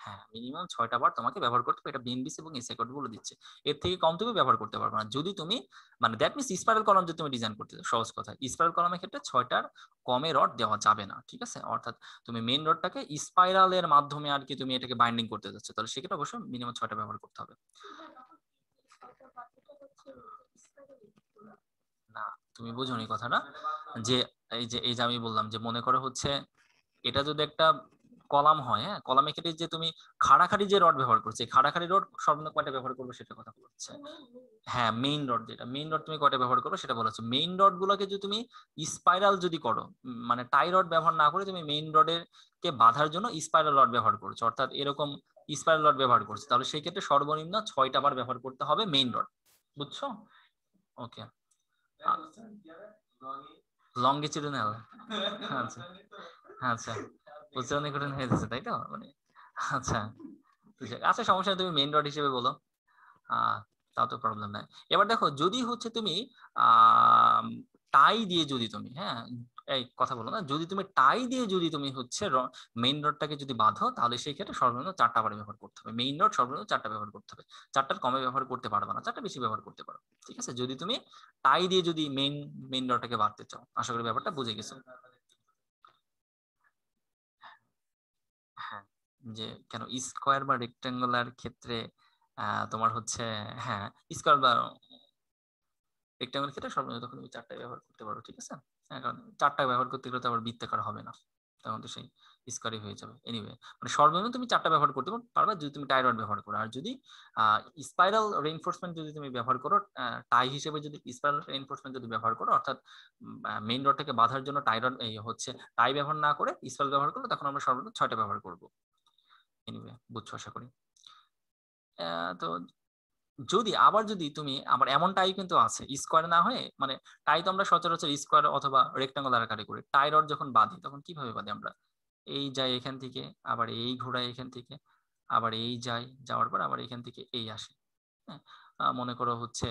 হ্যাঁ, মিনিমাম 6টা বার তোমাকে ব্যবহার করতে হবে। এটা বিএনবিসি এবং এসআই কোড বলে দিচ্ছে। এর থেকে কম তুমি ব্যবহার করতে পারবে না। যদি তুমি মানে দ্যাট মিনস স্পাইরাল কলাম যদি তুমি ডিজাইন করতে চাও, সহজ কথা স্পাইরাল কলামের ক্ষেত্রে 6টার কমে রড দেওয়া যাবে না। ঠিক আছে? অর্থাৎ তুমি মেইন রডটাকে স্পাইরালের মাধ্যমে আর কি তুমি এটাকে বাইন্ডিং করতে যাচ্ছ, তাহলে সেক্ষেত্রে অবশ্যই মিনিমাম 6টা ব্যবহার করতে হবে। না, তুমি বুঝোনি কথাটা, যে এই যে আমি বললাম যে মনে করো হচ্ছে এটা যদি একটা কলাম হয়, হ্যাঁ কলামের ক্ষেত্রে যে তুমি খাড়াখাড়ি যে রড ব্যবহার করছো, খাড়াখাড়ি রড সর্বনিম্ন কয়টা ব্যবহার করবে সেটা কথা বলছে। হ্যাঁ মেইন রড, যেটা মেইন রড তুমি কয়টা ব্যবহার করো সেটা বলা হচ্ছে। মেইন রড গুলোকে যদি তুমি স্পাইরাল যদি করো, মানে টাই রড ব্যবহার না করে তুমি মেইন রডের কে বাঁধার জন্য স্পাইরাল রড ব্যবহার করছো, অর্থাৎ এরকম স্পাইরাল রড ব্যবহার করছো, তাহলে সেই ক্ষেত্রে সর্বনিম্ন 6টা বার ব্যবহার করতে হবে মেইন রড। বুঝছো? ওকে। লংগিটিউডিনাল, আচ্ছা আচ্ছা, উচ্চারণ কঠিন হয়ে যাচ্ছে তাই তো মানে, আচ্ছা আচ্ছা সমস্যা নেই, তুমি মেইন রড হিসেবে বলো, তাও তো প্রবলেম নাই। এবার দেখো যদি হচ্ছে তুমি টাই দিয়ে যদি তুমি, হ্যাঁ এই কথা বলো না, যদি তুমি টাই দিয়ে যদি তুমি হচ্ছে মেইন রডটাকে যদি বাঁধো, তাহলে সেই ক্ষেত্রে সর্বনিম্ন 4টা বার ব্যবহার করতে হবে। মেইন রড সর্বনিম্ন 4টা ব্যবহার করতে হবে, 4টার কমে ব্যবহার করতে পারবে না, 4টা বেশি ব্যবহার করতে পারো। ঠিক আছে? যদি তুমি টাই দিয়ে যদি মেইন রডটাকে বাঁধতে চাও। আশা করি ব্যাপারটা বুঝে গেছো। হ্যাঁ, যে কেন স্কোয়ার বা রেক্টেঙ্গুলার ক্ষেত্রে তোমার হচ্ছে, হ্যাঁ স্কোয়ার বা রেক্টেঙ্গুলার ক্ষেত্রে সর্বনিম্ন তখন তুমি 4টাই ব্যবহার করতে পারো। ঠিক আছে? কারণ 4টা ব্যবহার করতে গেলে তো আবার বৃত্তাকার হবে না, তখন তো সেই স্কোয়ারই হয়ে যাবে। এনিওয়ে মানে সর্বনিম্ন তুমি 4টা ব্যবহার করতে পারবে যদি তুমি টাই রড ব্যবহার করো। আর যদি স্পাইরাল রেইনফোর্সমেন্ট যদি তুমি ব্যবহার করো, টাই হিসেবে যদি স্পাইরাল রেইনফোর্সমেন্ট যদি ব্যবহার করো, অর্থাৎ মেইন রডটাকে বাঁধার জন্য টাই রড এই হচ্ছে টাই ব্যবহার না করে স্পাইরাল ব্যবহার করো, তখন আমরা সর্বনিম্ন 6টা ব্যবহার করবো। এনিওয়ে বুঝছো আশা করি। তো যদি আবার যদি তুমি আবার এমন টাই কিন্তু আছে স্কোয়ার না হয়ে, মানে টাই তো আমরা সচরাচর স্কোয়ার অথবা রেক্টাঙ্গুলার আকারে করি। টাই রড যখন বাঁধি তখন কিভাবে বাঁধি আমরা, এই যাই এখান থেকে, আবার এই ঘোড়ায় এখান থেকে, আবার এই যাই, যাওয়ার পর আবার এখান থেকে এই আসে। হ্যাঁ, মনে করো হচ্ছে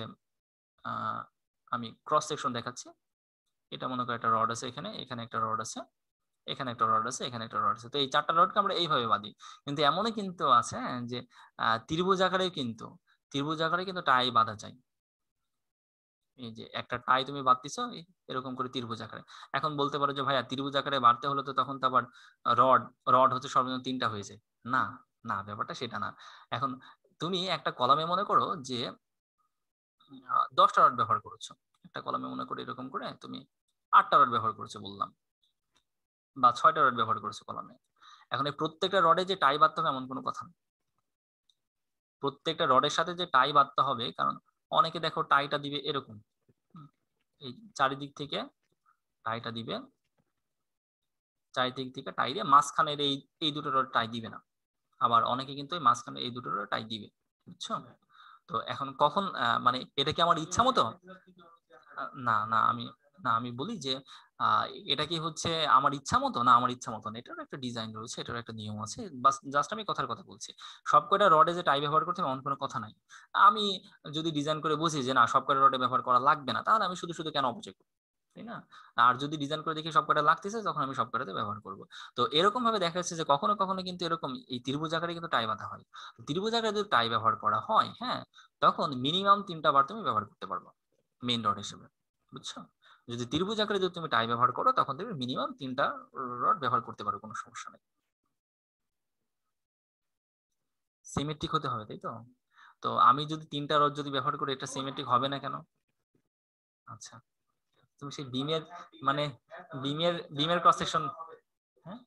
আমি ক্রস সেকশন দেখাচ্ছি। এটা মনে করো একটা রড আছে, এখানে এখানে একটা রড আছে, এখানে একটা রড আছে, এখানে একটা রড আছে। তো এই 4টা রডকে আমরা এইভাবে বাঁধি। কিন্তু এমনও কিন্তু আছে যে ত্রিভুজ আকারে কিন্তু, ত্রিভুজ আকারে কিন্তু টাই বাঁধা যায়। এই যে একটা টাই তুমি বাঁধতেছো এরকম করে ত্রিভুজ আকারে। এখন বলতে পারো যে ভাইয়া ত্রিভুজ আকারে বাঁধতে হলে তো তখন তো আবার রড রড হচ্ছে সর্বনিম্ন 3টা হয়ে যায়। না না, ব্যাপারটা সেটা না। এখন তুমি একটা কলামে মনে করো যে 10টা রড ব্যবহার করেছো, একটা কলামে মনে করো এরকম করে তুমি 8টা রড ব্যবহার করেছো বললাম, বা 6টা রড ব্যবহার করেছো কলামে। এখন এই প্রত্যেকটা রডে যে টাই বাঁধতে হবে এমন কোনো কথা নেই। প্রত্যেকটা রডের সাথে যে টাই বাঁধতে হবে, কারণ অনেকে দেখো টাইটা দিবে এরকম, এই চারিদিক থেকে টাইটা দিবে, চারিদিক থেকে টাই দিয়ে মাঝখানের এই এই দুটো রড টাই দিবে না। আবার অনেকে কিন্তু এই মাঝখানে এই দুটো রড টাই দিবে। বুঝছো? তো এখন কখন মানে এটা কি আমার ইচ্ছা মতো? না না আমি বলি যে আহ, এটা কি হচ্ছে আমার ইচ্ছা মতো? না, আমার ইচ্ছা মতো না, এটার একটা ডিজাইন রয়েছে, এটার একটা নিয়ম আছে, বাস জাস্ট আমি কথার কথা বলছি। সব কয়টা রডে যে টাই ব্যবহার করতে হবে এমন কোনো কথা নাই। আমি যদি ডিজাইন করে বুঝি যে না সব কয়টা রডে ব্যবহার করা লাগবে না, তাহলে আমি শুধু শুধু কেন অপচয় করবো, তাই না? আর যদি ডিজাইন করে দেখি সব কয়টা লাগতেছে, তখন আমি সব কয়টাতে ব্যবহার করব। তো এরকম ভাবে দেখা যাচ্ছে যে কখনো কখনো কিন্তু এরকম এই ত্রিভুজ আকারে কিন্তু টাই বাঁধা হয়। ত্রিভুজ আকারে যদি টাই ব্যবহার করা হয়, হ্যাঁ, তখন মিনিমাম 3টা বার তুমি ব্যবহার করতে পারবে মেইন রড হিসেবে, বুঝছো? যদি ত্রিভুজ আকারে যদি তুমি টাই ব্যবহার করো, তখন তুমি মিনিমাম 3টা রড ব্যবহার করতে পারো, কোনো সমস্যা নেই। সিমেট্রিক হতে হবে, তাই তো? তো আমি যদি 3টা রড যদি ব্যবহার করি, এটা সিমেট্রিক হবে না কেন? আচ্ছা, তুমি সেই বিমের মানে বিমের ক্রস সেকশন, হ্যাঁ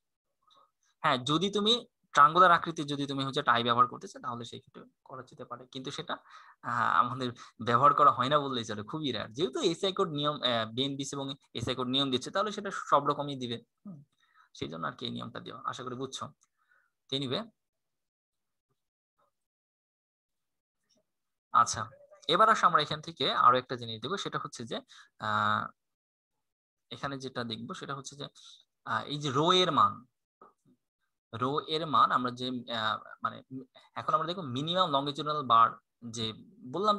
হ্যাঁ, যদি তুমি ট্রাঙ্গুলার আকৃতির যদি তুমি হচ্ছে টাই ব্যবহার করতে চাও, তাহলে সেই ক্ষেত্রে করা যেতে পারে, কিন্তু সেটা আমাদের ব্যবহার করা হয় না বললেই চলে, খুবই রেয়ার। যেহেতু এসআই কোড নিয়ম বিএনবিসি এবং এসআই কোড নিয়ম দিচ্ছে, তাহলে সেটা সব রকমই দিবে। সেই জন্য আর কি এই নিয়মটা দিও, আশা করি বুঝছো। এনিওয়ে, আচ্ছা, এবার আসো আমরা এখান থেকে আরো একটা জিনিস দেবো, সেটা হচ্ছে যে আহ এখানে যেটা দেখবো সেটা হচ্ছে যে এই যে রো এর মান, রো এর মান আমরা যে মানে এখন আমরা দেখবো মিনিমাম লংগিচুডাল বার, যে বললাম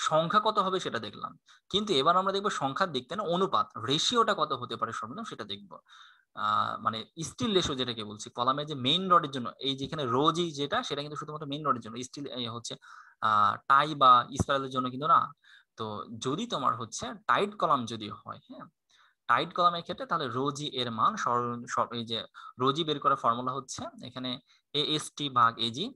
সংখ্যা কত হবে সেটা দেখলাম, কিন্তু এবার আমরা দেখবো সংখ্যা দেখতে না, অনুপাত রেশিওটা কত হতে পারে সর্বনিম্ন সেটা দেখবো। মানে স্টিল রেশিও যেটাকে বলছি, কলামে যে মেইন রডের জন্য, এই যেখানে রোজি যেটা, সেটা কিন্তু শুধুমাত্র মেইন রডের জন্য, স্টিল হচ্ছে টাই বা স্পাইরালের জন্য কিন্তু না। তো যদি তোমার হচ্ছে টাইট কলাম যদি হয়, হ্যাঁ, টাইট কলামের ক্ষেত্রে তাহলে রোজি এর মান এই যে রোজি বের করার ফর্মুলা হচ্ছে এখানে এএসটি ভাগ এজি।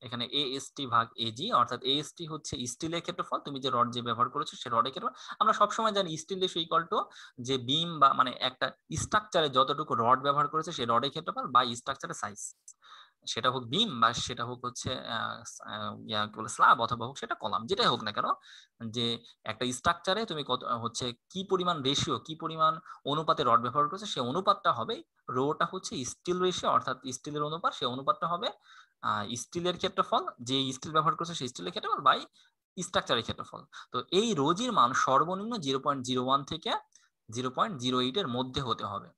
এখানে এএসটি ভাগ এজি, অর্থাৎ এএসটি হচ্ছে স্টিলের ক্ষেত্রফল, তুমি যে রড যে ব্যবহার করেছো সে রডের ক্ষেত্রফল। আমরা সবসময় জানি স্টিল রেশিও ইকুয়াল টু যে বিম বা মানে একটা স্ট্রাকচারে যতটুকু রড ব্যবহার করেছে সে রডের ক্ষেত্রফল বা স্ট্রাকচারের সাইজ, সেটা হোক বিম বা সেটা হোক হচ্ছে কি বলে স্ল্যাব, অথবা হোক সেটা কলাম, যেটাই হোক না কেন, যে একটা স্ট্রাকচারে তুমি কত হচ্ছে কি পরিমাণ রেশিও, কি পরিমাণ অনুপাতে রড ব্যবহার করছে, সেই অনুপাতটা হবে, রোটা হচ্ছে স্টিল রেশিও অর্থাৎ স্টিলের অনুপাত, সেই অনুপাতটা হবে স্টিলের ক্ষেত্রফল, যে স্টিল ব্যবহার করছে সেই স্টিলের ক্ষেত্রফল বাই স্ট্রাকচারের ক্ষেত্রফল। তো এই রোজির মান সর্বনিম্ন 0.01 থেকে 0.08 এর মধ্যে হতে হবে,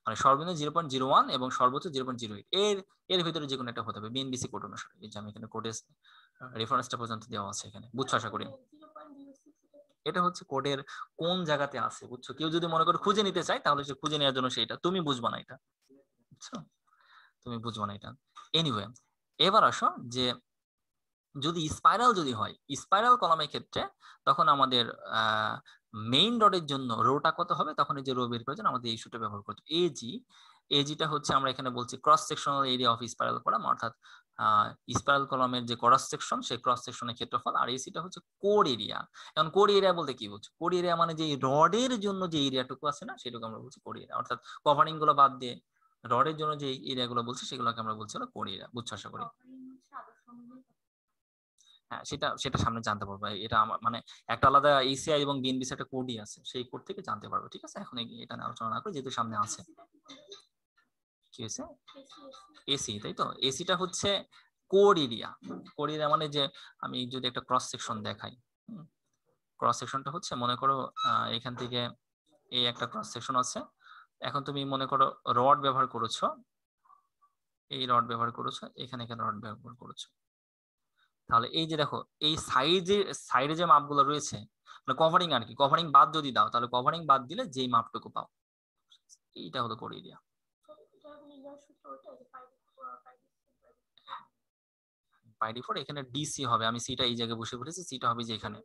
মানে সর্বনিম্ন 0.01 এবং সর্বোচ্চ 0.08, এর ভিতরে যে কোনো একটা হতে হবে বিএনবিসি কোড অনুসারে। এই যে আমি এখানে কোডের রেফারেন্সটা পর্যন্ত দেওয়া আছে এখানে, বুঝছো আশা করি। এটা হচ্ছে কোডের কোন জায়গাতে আছে, বুঝছো? কেউ যদি মনে করে খুঁজে নিতে চায়, তাহলে সে খুঁজে নেওয়ার জন্য সেটা, তুমি বুঝবা না এটা, বুঝছো? তুমি বুঝবা না এটা। এনিওয়ে, এবার আসো যে যদি স্পাইরাল যদি হয়, স্পাইরাল কলামের ক্ষেত্রে তখন আমাদের মেইন রডের জন্য রোটা কত হবে, তখন এই যে রো বের করার জন্য আমাদের এই সূত্রটা ব্যবহার করতে এজি। এজিটা হচ্ছে আমরা এখানে বলছি cross sectional area of spiral column, অর্থাৎ স্পাইরাল কলামের যে ক্রস সেকশন, সেই ক্রস সেকশনের ক্ষেত্রফল, আর এসিটা হচ্ছে কোর এরিয়া। এখন কোর এরিয়া বলতে কি বলছো? কোর এরিয়া মানে যে রডের জন্য যে এরিয়াটুকু আছে না, সেটুকু আমরা বলছি কোর এরিয়া, অর্থাৎ কভারিং গুলো বাদ দিয়ে রডের জন্য যে এরিয়া গুলো বলছি সেগুলোকে আমরা বলছি হলো কোর এরিয়া, বুঝছো আশা করি। হ্যাঁ, সেটা সেটা সামনে জানতে পারবো, এটা আমার মানে একটা আলাদা এসিআই এবং বিএনবিসি একটা কোডই আছে, সেই কোড থেকে জানতে পারবো, ঠিক আছে? এখন এটা নিয়ে আলোচনা না করি, যেহেতু সামনে আছে। কি হয়েছে? এসি, তাই তো? এসিটা হচ্ছে কোর এরিয়া। কোর এরিয়া মানে যে আমি যদি একটা ক্রস সেকশন দেখাই, ক্রস সেকশনটা হচ্ছে মনে করো এখান থেকে এই একটা ক্রস সেকশন আছে, এখন তুমি মনে করো রড ব্যবহার করেছো, এই রড ব্যবহার করেছো, এখানে এখানে রড ব্যবহার করেছো, তাহলে এই যে দেখো এই সাইডে যে মাপগুলো রয়েছে, মানে কভারিং আর কি, কভারিং বাদ যদি দাও, তাহলে কভারিং বাদ দিলে যেই মাপটুকু পাও, এইটা হলো কোর এরিয়া। বাই ডিফল্ট এখানে ডিসি হবে, আমি সিটা এই জায়গায় বসে পড়েছি, সিটা হবে যে এখানে,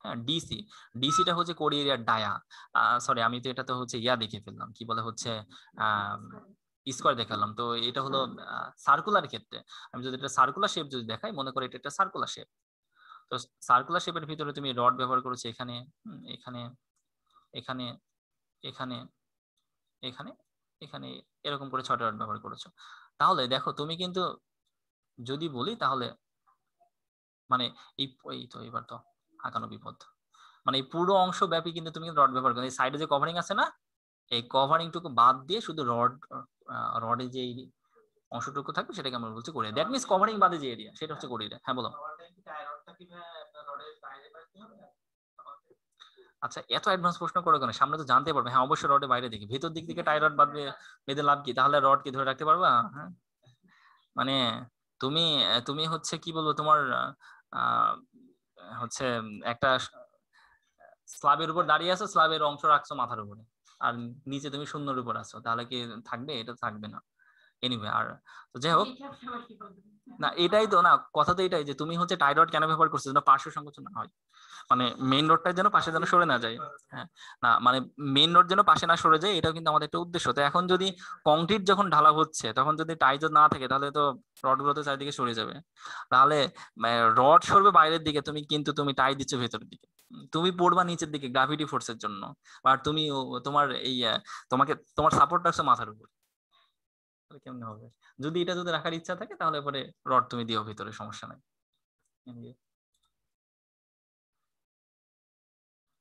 হ্যাঁ ডিসি। ডিসিটা হচ্ছে কোর এরিয়ার ডায়া, সরি আমি তো এটা তো হচ্ছে ইয়া দেখে ফেললাম, কি বলে হচ্ছে স্কোয়ার দেখালাম, তো এটা হলো সার্কুলার ক্ষেত্রে। আমি যদি এটা সার্কুলার শেপ যদি দেখাই, মনে করো এটা একটা সার্কুলার শেপ, তো সার্কুলার শেপের ভিতরে তুমি রড ব্যবহার করেছো এখানে, এখানে, এখানে, এখানে, এখানে, এখানে, এরকম করে 6টা রড ব্যবহার করেছো। তাহলে দেখো তুমি কিন্তু যদি বলি তাহলে মানে এই তো এবার তো আঁকানো বিপদ, মানে এই পুরো অংশ ব্যাপী কিন্তু তুমি রড ব্যবহার করো, এই সাইডে যে কভারিং আছে না, এই কভারিং টুকু বাদ দিয়ে শুধু রডে যে অংশটুকু থাকবে সেটাকে আমরা বলছি কোরিয়া, দ্যাট মিনস কভারিং বাদে যে এরিয়া সেটা হচ্ছে কোরিয়া। হ্যাঁ বলো। আচ্ছা, এত অ্যাডভান্স প্রশ্ন করো কেন? সামনে তো জানতে পারবে। হ্যাঁ অবশ্যই রডের বাইরে দিকে, ভেতর দিক থেকে টাই রড বাঁধবে, বেঁধে লাভ কি? তাহলে রড কি ধরে রাখতে পারবা? হ্যাঁ মানে তুমি তুমি হচ্ছে কি বলবো, তোমার আহ হচ্ছে একটা স্ল্যাবের উপর দাঁড়িয়ে আছো, স্ল্যাবের অংশ রাখছো মাথার উপরে, আর নিচে তুমি শূন্যের উপর আছো, তাহলে কি থাকবে? এটা থাকবে না। এনিওয়ে, আর তো যাই হোক, না এটাই তো না, কথা তো এটাই যে তুমি হচ্ছে টাই রড কেন ব্যবহার করছো, যেন পার্শ্ব সংকোচন না হয়, মানে মেইন রোডটা যেন পাশে যেন সরে না যায়। হ্যাঁ, না মানে মেইন রোড যেন পাশে না সরে যায়, এটাও কিন্তু আমাদের একটা উদ্দেশ্য। তো এখন যদি কংক্রিট যখন ঢালা হচ্ছে, তখন যদি টাই যদি না থাকে, তাহলে তো রড গুলো তো চারিদিকে সরে যাবে। তাহলে রড সরবে বাইরের দিকে, তুমি টাই দিচ্ছ ভেতরের দিকে। তুমি পড়বা নিচের দিকে গ্রাভিটি ফোর্সের জন্য, আর তুমি তোমার এই তোমাকে তোমার সাপোর্ট রাখছো মাথার উপর, তাহলে কেমনে হবে? যদি এটা যদি রাখার ইচ্ছা থাকে, তাহলে পরে রড তুমি দিও ভিতরে, সমস্যা নাই।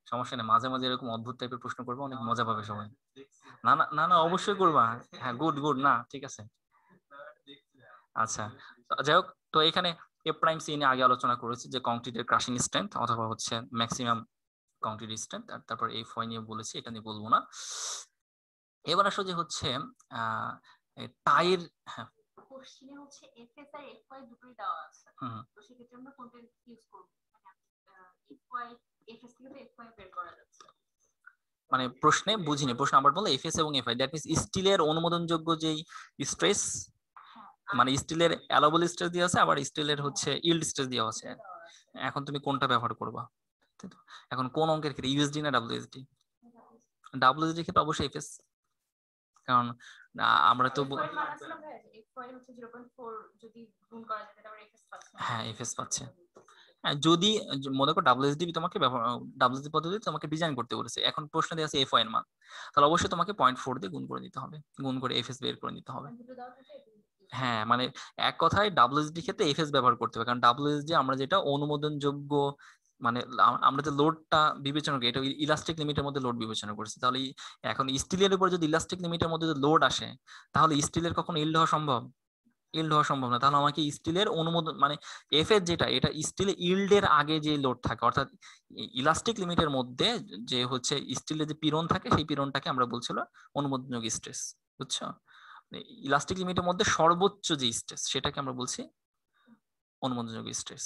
সমস্যা নেই, মাঝে মাঝে এরকম অদ্ভুত টাইপের প্রশ্ন করবো, অনেক মজা পাবে সবাই। না না না না, অবশ্যই করবা। হ্যাঁ, গুড গুড, না ঠিক আছে। আচ্ছা, যাই হোক, তো এখানে এ প্রাইম সি নিয়ে আগে আলোচনা করেছি, যে কংক্রিটের ক্রাশিং স্ট্রেংথ অথবা হচ্ছে ম্যাক্সিমাম কংক্রিট স্ট্রেংথ, আর তারপর এই ফয় নিয়ে বলেছি, এটা নিয়ে বলবো না। এবার আসো যে হচ্ছে আহ টাইর, হ্যাঁ কোশ্চেনে হচ্ছে এফএস আর এফওয়াই দুটোই দেওয়া আছে, তো সেক্ষেত্রে আমরা কোনটা ইউজ করব? মানে এফওয়াই, এফএস থেকে তো এফওয়াই বের করা যাচ্ছে। মানে প্রশ্নে বুঝিনি, প্রশ্ন আবার বলো। এফএস এবং এফআই, দ্যাট মিন্স স্টিলের অনুমোদনযোগ্য যেই স্ট্রেস, মানে স্টিলের অ্যালাবল স্ট্রেস দেওয়া আছে, আবার স্টিলের হচ্ছে ইল্ড স্ট্রেস দেওয়া আছে। এখন তুমি কোনটা ব্যবহার করবা? এখন কোন অঙ্কের ক্ষেত্রে, ইউএসডি না ডাব্লিউএসডি? ডাব্লিউএসডি ক্ষেত্রে অবশ্যই এফএস, কারণ আমরা তো হ্যাঁ এফএস পাচ্ছে। যদি মনে করো ডাব্লিউএসডি তোমাকে ডাব্লিউএসডি পদ্ধতি তোমাকে ডিজাইন করতে বলেছে, এখন প্রশ্ন দিয়ে আছে এফআই এর মান, তাহলে অবশ্যই তোমাকে 0.4 দিয়ে গুণ করে দিতে হবে, গুণ করে এফএস বের করে নিতে হবে। হ্যাঁ মানে এক কথায় ডাব্লিউএসডি ক্ষেত্রে এফএস ব্যবহার করতে হবে, কারণ ডাব্লিউএসডি আমরা যেটা অনুমোদনযোগ্য, মানে আমরা যে লোডটা বিবেচনা করি, এটা ইলাস্টিক লিমিটের মধ্যে লোড বিবেচনা করছি। তাহলে এখন স্টিলের উপর যদি ইলাস্টিক লিমিটের মধ্যে লোড আসে, তাহলে স্টিলের কখনো ইল্ড হওয়া সম্ভব? ইল্ড হওয়া সম্ভব না। তাহলে আমাকে স্টিলের অনুমোদন, মানে এফ এর যেটা, এটা স্টিলের ইল্ডের আগে যে লোড থাকে, অর্থাৎ ইলাস্টিক লিমিটের মধ্যে যে হচ্ছে স্টিলের যে পীড়ন থাকে, সেই পীড়নটাকে আমরা বলছিল অনুমোদনযোগ্য স্ট্রেস, বুঝছো? ইলাস্টিক লিমিটের মধ্যে সর্বোচ্চ যে স্ট্রেস, সেটাকে আমরা বলছি অনুমোদনযোগ্য স্ট্রেস,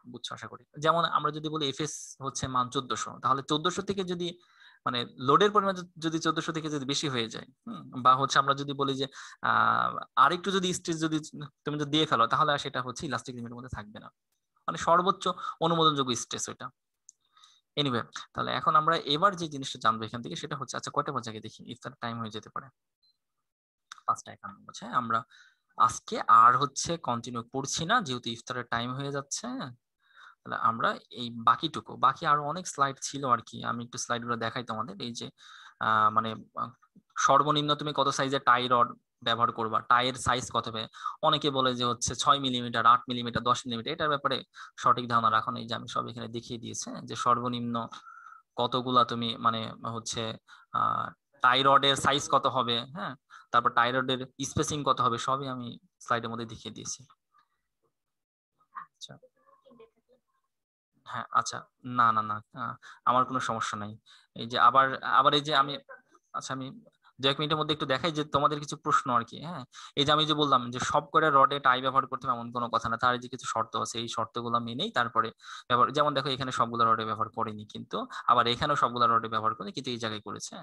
বুঝছো আশা করি। যেমন আমরা যদি বলি এফএস হচ্ছে মান 1400, তাহলে 1400 থেকে যদি মানে লোডের পরিমাণ যদি 1400 থেকে যদি বেশি হয়ে যায়, বা হচ্ছে আমরা যদি বলি যে আরেকটু যদি স্ট্রেস যদি তুমি যদি দিয়ে ফেলো, তাহলে আর সেটা হচ্ছে ইলাস্টিক লিমিটের মধ্যে থাকবে না, মানে সর্বোচ্চ অনুমোদনযোগ্য স্ট্রেস ওইটা। এনিওয়ে, তাহলে এখন আমরা এবার যে জিনিসটা জানবো এখান থেকে, সেটা হচ্ছে, আচ্ছা কয়টা বাজে দেখি, ইফতার টাইম হয়ে যেতে পারে, 5:51 বাজে। আমরা আজকে আর হচ্ছে কন্টিনিউ করছি না, যেহেতু ইফতারের টাইম হয়ে যাচ্ছে। তাহলে আমরা এই বাকি আরো অনেক স্লাইড ছিল আর কি, আমি একটু স্লাইড গুলো দেখাই তোমাদের। এই যে মানে সর্বনিম্ন তুমি কত সাইজের টাই রড ব্যবহার করবা, টাইয়ের সাইজ কত হবে, অনেকে বলে যে হচ্ছে 6 মিলিমিটার, 8 মিলিমিটার, 10 মিলিমিটার, এটার ব্যাপারে সঠিক ধারণা রাখো নেই, যে আমি সব এখানে দেখিয়ে দিয়েছে যে সর্বনিম্ন কতগুলা তুমি মানে হচ্ছে টাই রডের সাইজ কত হবে, হ্যাঁ, তারপর টাই রডের স্পেসিং কত হবে, সবই আমি স্লাইডের মধ্যে দেখিয়ে দিয়েছি। আচ্ছা, হ্যাঁ আচ্ছা, না না না, আমার কোনো সমস্যা নাই। এই যে আবার আবার এই যে আমি, আচ্ছা আমি 2 এক মিনিটের মধ্যে একটু দেখাই যে তোমাদের কিছু প্রশ্ন আর কি। হ্যাঁ, এই যে আমি যে বললাম যে সব করে রডে টাই ব্যবহার করতে হবে এমন কোনো কথা না, তার যে কিছু শর্ত আছে, এই শর্তগুলো মেনেই তারপরে ব্যবহার। যেমন দেখো এখানে সবগুলো রডে ব্যবহার করেনি, কিন্তু আবার এখানেও সবগুলো রডে ব্যবহার করেনি, কিন্তু এই জায়গায় করেছে।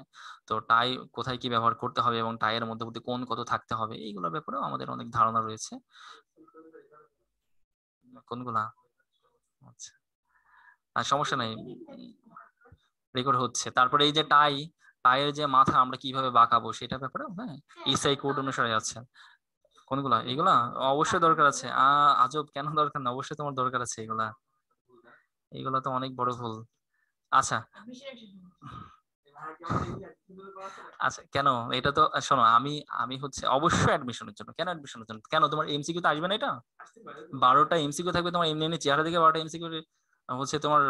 তো টাই কোথায় কি ব্যবহার করতে হবে এবং টাইয়ের মধ্যে কোন কত থাকতে হবে, এইগুলোর ব্যাপারেও আমাদের অনেক ধারণা রয়েছে। কোনগুলা? আচ্ছা, আর সমস্যা নাই, রেকর্ড হচ্ছে। তারপরে এই যে টাইয়ের যে মাথা আমরা কিভাবে বাঁকাবো, সেটা ব্যাপারে হ্যাঁ ইসআই কোড অনুসারে আছে। কোনগুলা? এগুলা অবশ্যই দরকার আছে। আজব, কেন দরকার না? অবশ্যই তোমার দরকার আছে এগুলা, এগুলা তো অনেক বড় ভুল। আচ্ছা আচ্ছা, কেন? এটা তো শোনো, আমি আমি হচ্ছে অবশ্যই অ্যাডমিশনের জন্য। কেন অ্যাডমিশনের জন্য? কেন তোমার এমসিকিউ তো আসবে না? এটা 12টা এমসিকিউ থাকবে তোমার, এমনি এমনি চেহারা দিকে 12টা এমসিকিউ হচ্ছে তোমার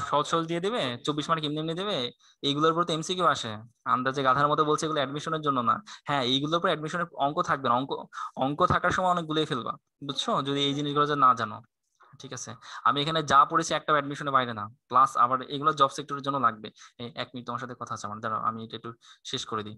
সহজ সহজ দিয়ে দেবে, 24 মার্ক এমনি এমনি দেবে। এইগুলোর উপর তো এমসিকিউ আসে। আন্দাজে গাধার মতো বলছে এগুলো অ্যাডমিশনের জন্য না। হ্যাঁ, এইগুলোর উপর অ্যাডমিশনের অঙ্ক থাকবে না, অঙ্ক অঙ্ক থাকার সময় অনেক গুলিয়ে ফেলবা, বুঝছো, যদি এই জিনিসগুলো না জানো। ঠিক আছে, আমি এখানে যা পড়েছি একটা অ্যাডমিশনের বাইরে না, প্লাস আবার এগুলো জব সেক্টরের জন্য লাগবে। 1 মিনিট, তোমার সাথে কথা আছে আমার, দাঁড়াও আমি এটা একটু শেষ করে দিই।